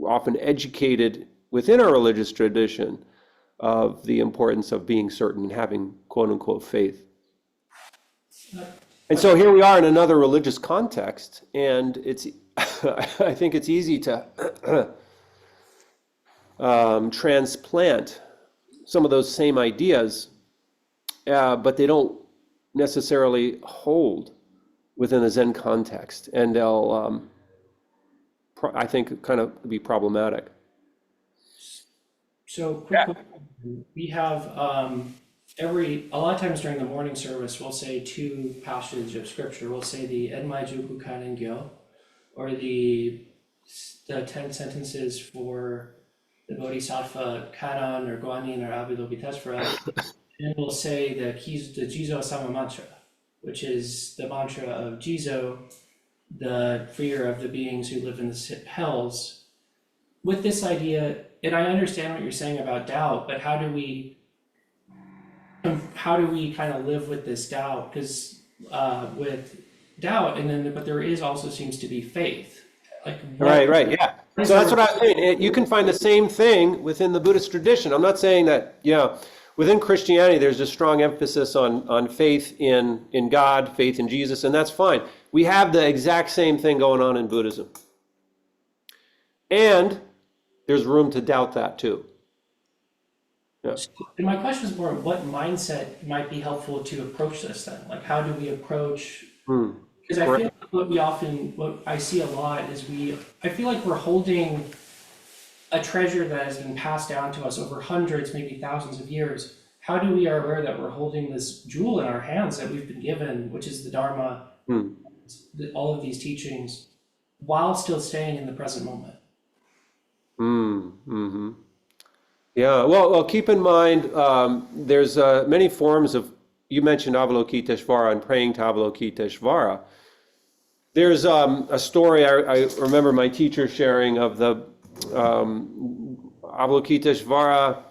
often educated within our religious tradition of the importance of being certain and having quote unquote faith. And so here we are in another religious context, and it's I think it's easy to transplant some of those same ideas but they don't necessarily hold within a Zen context, and they'll, I think, kind of be problematic. So quick question. We have a lot of times during the morning service, we'll say two passages of scripture. We'll say the Enmai Juku Kanen Gyo, or the 10 sentences for the Bodhisattva Kanon or Guanyin or Avalokiteshvara. And we'll say the Jizo Sama mantra, which is the mantra of Jizo, the freer of the beings who live in the hells. With this idea, and I understand what you're saying about doubt, but how do we kind of live with this doubt? Because with doubt, but there is also seems to be faith. Like Right, yeah. So that's what I was saying. You can find the same thing within the Buddhist tradition. I'm not saying that, within Christianity, there's a strong emphasis on faith in God, faith in Jesus, and that's fine. We have the exact same thing going on in Buddhism. And there's room to doubt that too. Yeah. And my question is more, what mindset might be helpful to approach this then? Like, how do we approach? Because I feel like what I see a lot is I feel like we're holding a treasure that has been passed down to us over hundreds, maybe thousands of years. How do we are aware that we're holding this jewel in our hands that we've been given, which is the Dharma, all of these teachings, while still staying in the present moment? Yeah, well, keep in mind, there's many forms of, you mentioned Avalokiteshvara and praying to Avalokiteshvara. There's a story I remember my teacher sharing of the Avalokiteshvara.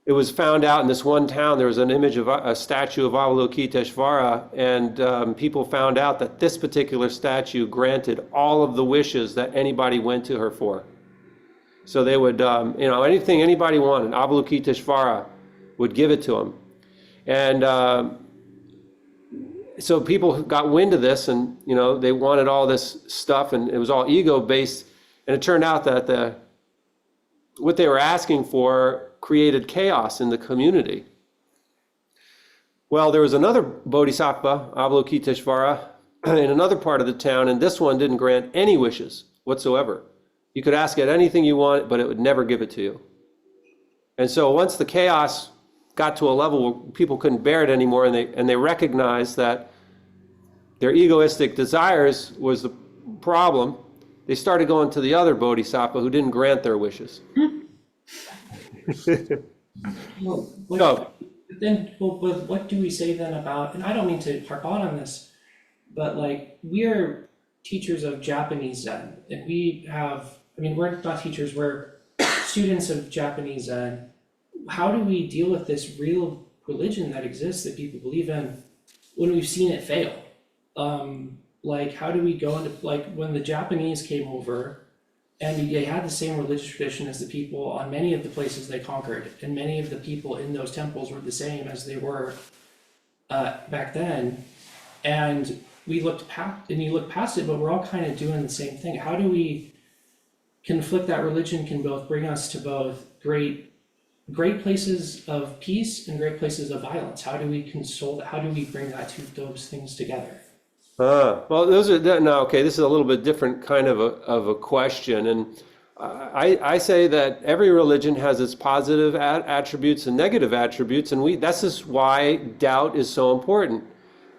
It was found out in this one town, there was an image of a statue of Avalokiteshvara, and people found out that this particular statue granted all of the wishes that anybody went to her for. So they would, anything anybody wanted, Avalokiteshvara would give it to them. And so people got wind of this, and they wanted all this stuff, and it was all ego-based. And it turned out that what they were asking for created chaos in the community. Well, there was another Bodhisattva, Avalokiteshvara, in another part of the town, and this one didn't grant any wishes whatsoever. You could ask it anything you want, but it would never give it to you. And so once the chaos got to a level where people couldn't bear it anymore, and they recognized that their egoistic desires was the problem, they started going to the other Bodhisattva who didn't grant their wishes. Well, No. but what do we say then about, and I don't mean to harp on this, but like, we're teachers of Japanese Zen, and we're not teachers, we're students of Japanese Zen. How do we deal with this real religion that exists that people believe in when we've seen it fail? How do we go into, when the Japanese came over and they had the same religious tradition as the people on many of the places they conquered, and many of the people in those temples were the same as they were back then, and you look past it, but we're all kind of doing the same thing. How do we conflict that religion can both bring us to both great places of peace and great places of violence? How do we console that? How do we bring those things together? Well, this is a little bit different kind of a question, and I say that every religion has its positive attributes and negative attributes, and this is why doubt is so important.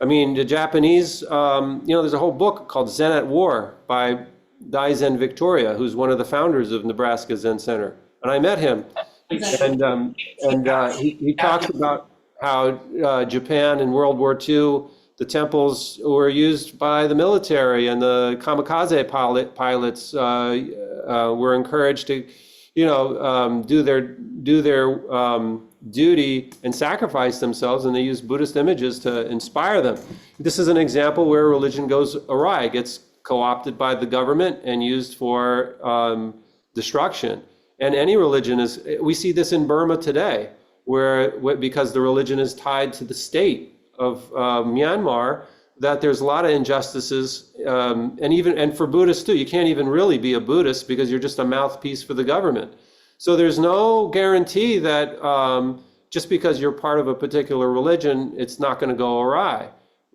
I mean, the Japanese, there's a whole book called Zen at War by Daishin McCabe, who's one of the founders of Nebraska Zen Center, and I met him, and he talks about how Japan in World War II, the temples were used by the military, and the kamikaze pilots were encouraged to, do their duty and sacrifice themselves, and they used Buddhist images to inspire them. This is an example where religion goes awry. It gets co-opted by the government and used for destruction. And any religion we see this in Burma today, because the religion is tied to the state of Myanmar, that there's a lot of injustices, and for Buddhists too. You can't even really be a Buddhist because you're just a mouthpiece for the government. So there's no guarantee that just because you're part of a particular religion, it's not going to go awry.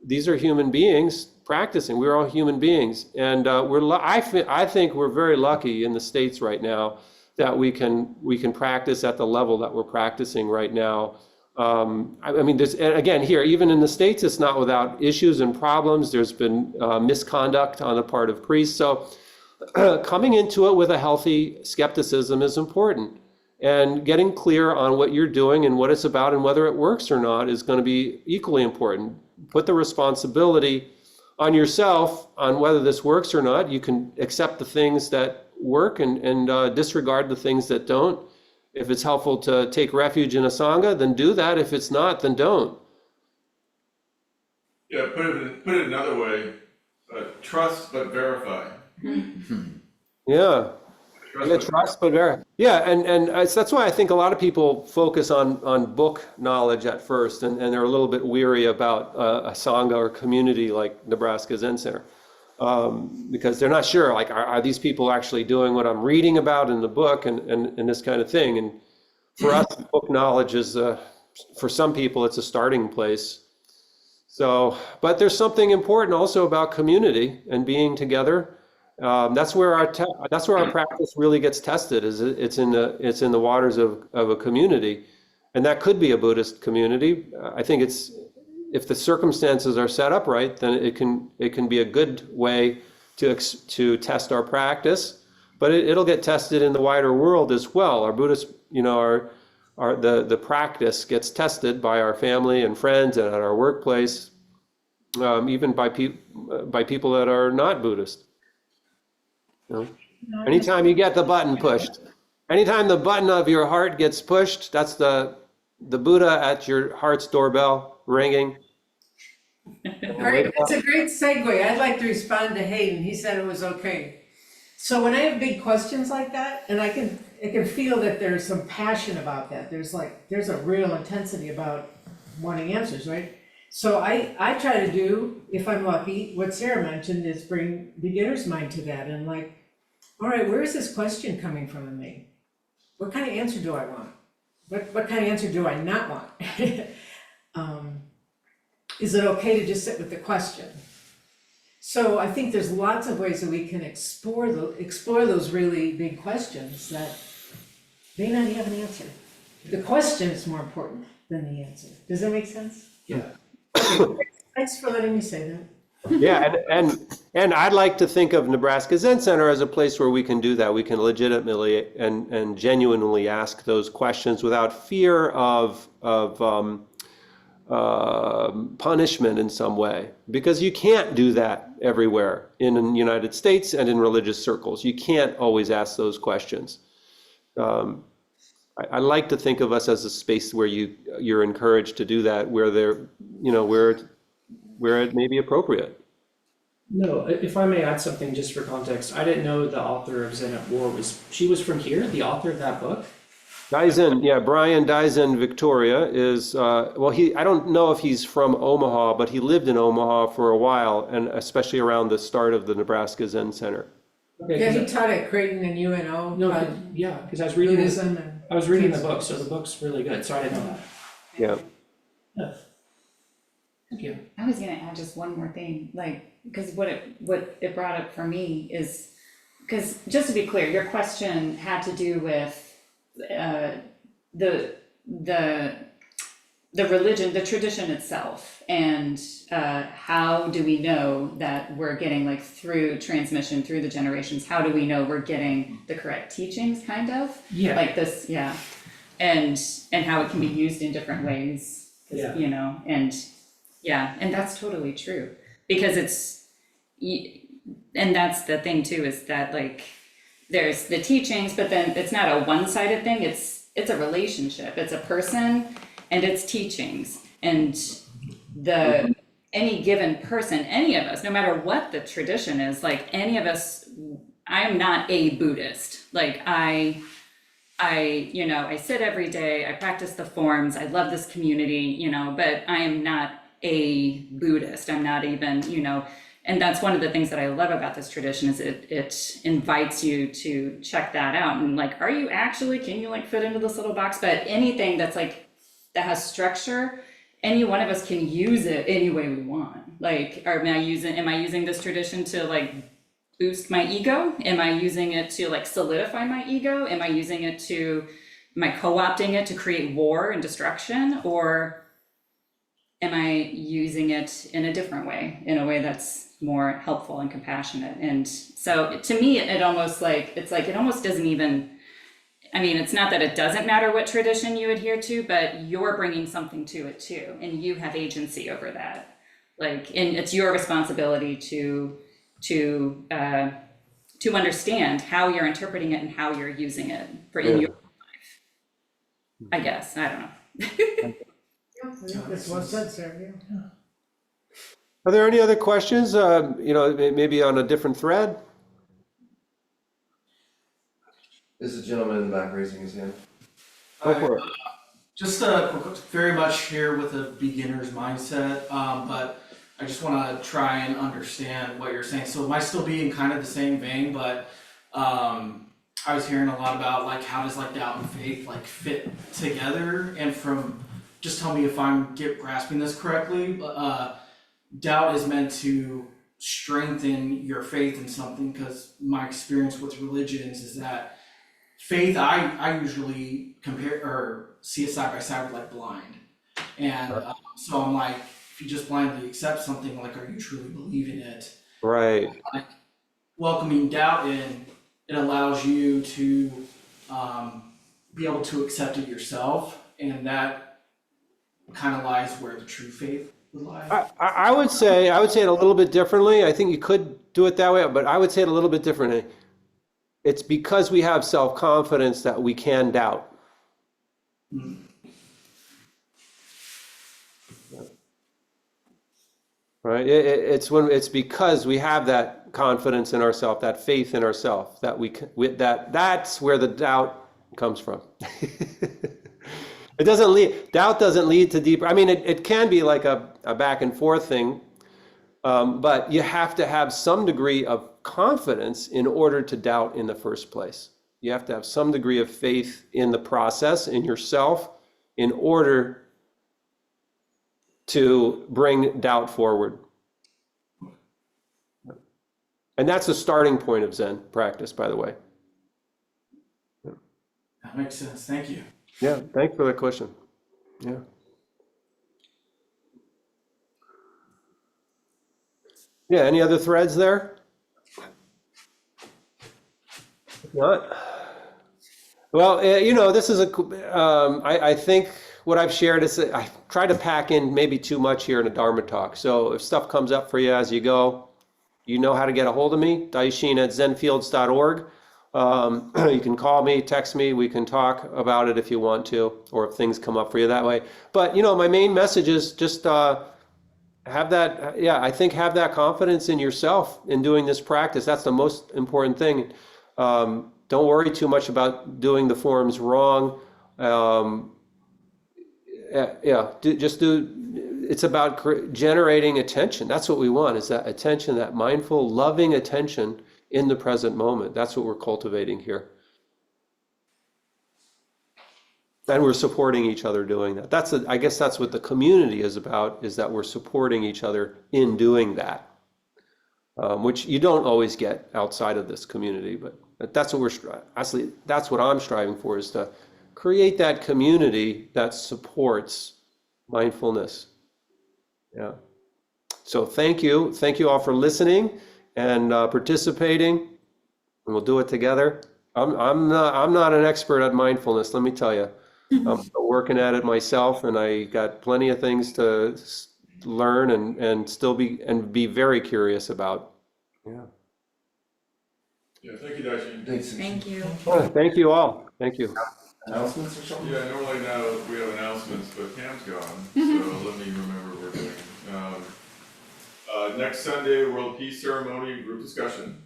These are human beings practicing. We're all human beings, and I think we're very lucky in the States right now that we can practice at the level that we're practicing right now. I mean, and again, here, even in the States, it's not without issues and problems. There's been misconduct on the part of priests. So coming into it with a healthy skepticism is important. And getting clear on what you're doing and what it's about and whether it works or not is going to be equally important. Put the responsibility on yourself on whether this works or not. You can accept the things that work and disregard the things that don't. If it's helpful to take refuge in a Sangha, then do that. If it's not, then don't. Yeah, put it another way, trust but verify. Yeah. Trust, but verify. Yeah, and that's why I think a lot of people focus on book knowledge at first, and they're a little bit weary about a Sangha or community like Nebraska Zen Center. Because they're not sure, like, are these people actually doing what I'm reading about in the book and this kind of thing. And for us, book knowledge is, for some people, it's a starting place. So, but there's something important also about community and being together. That's where our practice really gets tested. It's in the waters of a community, and that could be a Buddhist community. I think if the circumstances are set up right, then it can be a good way to test our practice, but it'll get tested in the wider world as well. Our Buddhist, the practice gets tested by our family and friends and at our workplace, even by people that are not Buddhist. Anytime you get the button pushed, anytime the button of your heart gets pushed, that's the Buddha at your heart's doorbell ringing. All right, it's a great segue. I'd like to respond to Hayden. He said it was okay. So when I have big questions like that, and I can feel that there's some passion about that. There's a real intensity about wanting answers, right? So I try to do, if I'm lucky, what Sarah mentioned is bring beginner's mind to that and like, all right, where is this question coming from in me? What kind of answer do I want? What kind of answer do I not want? Is it okay to just sit with the question? So I think there's lots of ways that we can explore those really big questions that may not have an answer. The question is more important than the answer. Does that make sense? Yeah. Thanks for letting me say that. Yeah, and I'd like to think of Nebraska Zen Center as a place where we can do that. We can legitimately and genuinely ask those questions without fear of punishment in some way, because you can't do that everywhere in the United States and in religious circles. You can't always ask those questions. I like to think of us as a space where you're encouraged to do that, where where it may be appropriate. No, if I may add something just for context, I didn't know the author of Zen at War was from here, the author of that book? Daishin, yeah, Brian Daishin Victoria is, I don't know if he's from Omaha, but he lived in Omaha for a while, and especially around the start of the Nebraska Zen Center. Okay, Yeah, he taught at Creighton and UNO. because I was reading Buddhism and. I was reading the book, so the book's really good, so I didn't know that. Yeah. Yeah. Thank you. I was gonna add just one more thing, like, because what it brought up for me is, because just to be clear, your question had to do with the religion, the tradition itself, and how do we know that we're getting, like, through transmission, through the generations, how do we know we're getting the correct teachings, kind of? Yeah. Like this, yeah, and how it can be used in different ways, Yeah. And that's totally true, because and that's the thing too, is that, like, there's the teachings, but then it's not a one-sided thing, it's a relationship, it's a person and it's teachings, and any given person, any of us, no matter what the tradition is, like, any of us, I am not a Buddhist, like, I sit every day, I practice the forms, I love this community, but I am not a Buddhist. I'm not even, and that's one of the things that I love about this tradition, is it invites you to check that out and, like, can you, like, fit into this little box? But anything that's, like, that has structure, any one of us can use it any way we want. Like, am I using this tradition to like boost my ego? Am I using it to like solidify my ego? Am I co-opting it to create war and destruction? Or am I using it in a different way, in a way that's more helpful and compassionate? And so to me, it almost doesn't even, I mean, it's not that it doesn't matter what tradition you adhere to, but you're bringing something to it too, and you have agency over that. Like, and it's your responsibility to understand how you're interpreting it and how you're using it in your life. I guess, I don't know. That's well said, sir, yeah. Are there any other questions, maybe on a different thread? There's a gentleman in the back raising his hand. Go for it. Just very much here with a beginner's mindset, but I just want to try and understand what you're saying. So it might still be in kind of the same vein, but I was hearing a lot about like how does like doubt and faith like fit together, and from just tell me if I'm grasping this correctly. Doubt is meant to strengthen your faith in something, because my experience with religions is that faith, I usually compare or see it side by side with like blind. And so I'm like, if you just blindly accept something, like, are you truly believing it? Right. Like, welcoming doubt in, it allows you to be able to accept it yourself, and that kind of lies where the true faith would lie. I would say it a little bit differently. I think you could do it that way, but I would say it a little bit differently. It's because we have self-confidence that we can doubt. Right? It's because we have that confidence in ourselves, that faith in ourselves, that's where the doubt comes from. Doubt doesn't lead to deeper. I mean, it can be like a back and forth thing, but you have to have some degree of confidence in order to doubt in the first place. You have to have some degree of faith in the process, in yourself, in order to bring doubt forward. And that's the starting point of Zen practice, by the way. That makes sense. Thank you. Yeah, thanks for the question. Yeah. Yeah, any other threads there? If not? Well, this is I think what I've shared is I try to pack in maybe too much here in a Dharma talk. So if stuff comes up for you as you go, you know how to get a hold of me, Daishin@zenfields.org. You can call me, text me, we can talk about it if you want to, or if things come up for you that way. But, my main message is just have that confidence in yourself in doing this practice. That's the most important thing. Don't worry too much about doing the forms wrong. It's about generating attention. That's what we want, is that attention, that mindful, loving attention in the present moment. That's what we're cultivating here. And we're supporting each other doing that. I guess that's what the community is about, is that we're supporting each other in doing that, which you don't always get outside of this community. But that's what I'm striving for, is to create that community that supports mindfulness. Yeah. So thank you all for listening and participating, and we'll do it together. I'm not an expert at mindfulness, let me tell you. I'm working at it myself, and I got plenty of things to learn and still be very curious about. Yeah. Yeah, thank you, Daishin. Thank you. Thank you all. Thank you. Announcements or something? Yeah, normally now we have announcements, but Cam's gone, so let me remember what we're doing. Next Sunday, World Peace Ceremony group discussion.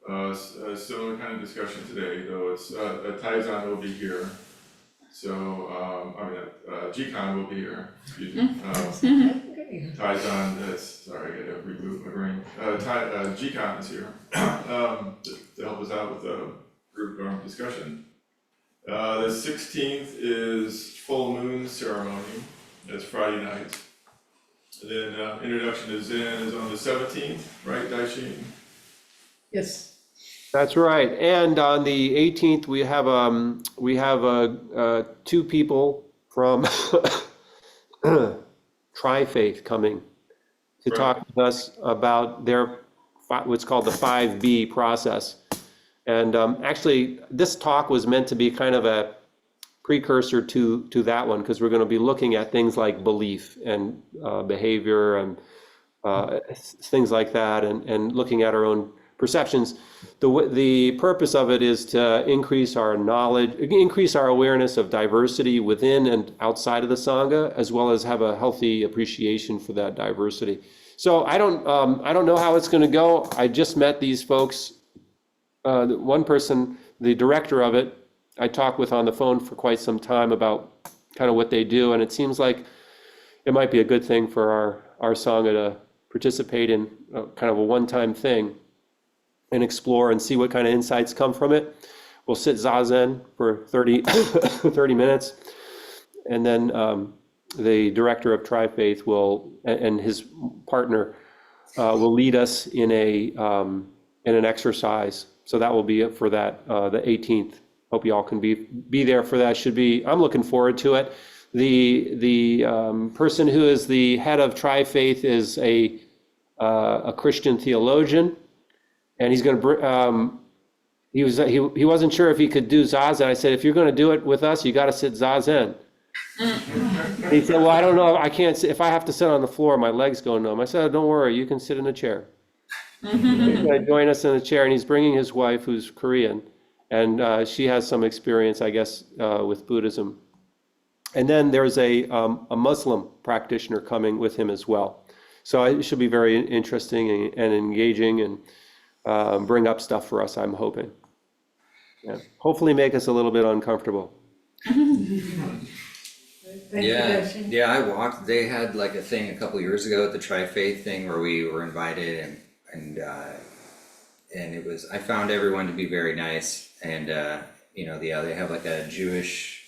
A similar kind of discussion today, though it's Taizan will be here. So G-Con will be here. Excuse me. Taizan, sorry, I gotta reboot my brain. G-Con is here to help us out with the group discussion. The 16th is full moon ceremony. That's Friday night. And then introduction to Zen is on the 17th, right, Daishin? Yes. That's right. And on the 18th, we have two people from Tri-Faith coming to talk with us about their what's called the 5B process. And actually, this talk was meant to be kind of a precursor to that one, because we're going to be looking at things like belief and behavior and things like that, and looking at our own perceptions. The purpose of it is to increase our knowledge, increase our awareness of diversity within and outside of the Sangha, as well as have a healthy appreciation for that diversity. So I don't know how it's going to go. I just met these folks. One person, the director of it, I talked with on the phone for quite some time about kind of what they do, and it seems like it might be a good thing for our Sangha to participate in kind of a one-time thing and explore and see what kind of insights come from it. We'll sit Zazen for 30 minutes, and then the director of Tri-Faith and his partner will lead us in an exercise. So that will be it for that, the 18th. Hope you all can be there for that. I'm looking forward to it. The person who is the head of Tri-Faith is a Christian theologian, and he's going to he wasn't sure if he could do Zazen. I said, if you're going to do it with us, you got to sit Zazen. He said, well, I don't know, I can't sit. If I have to sit on the floor, my legs go numb. I said, don't worry, you can sit in a chair. He's going to join us in a chair, and he's bringing his wife, who's Korean, and she has some experience, I guess, with Buddhism. And then there's a Muslim practitioner coming with him as well. So it should be very interesting and engaging, and bring up stuff for us, I'm hoping. Yeah. Hopefully make us a little bit uncomfortable. Yeah, I walked, they had like a thing a couple years ago at the Tri-Faith thing where we were invited, and it was, I found everyone to be very nice, and they have like a Jewish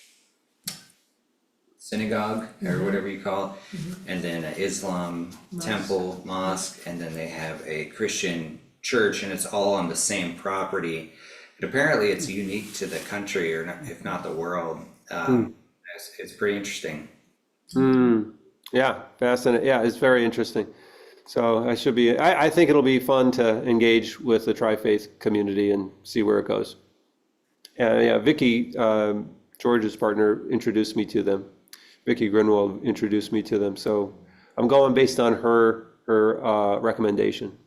synagogue or whatever you call it, and then an Islam temple, mosque, and then they have a Christian church, and it's all on the same property. But apparently it's unique to the country, or not, if not the world. It's pretty interesting. Yeah, fascinating. Yeah, it's very interesting. So I think it'll be fun to engage with the Tri-Faith community and see where it goes. And yeah, Vicky, George's partner, introduced me to them. Vicky Grinwald introduced me to them. So I'm going based on her recommendation.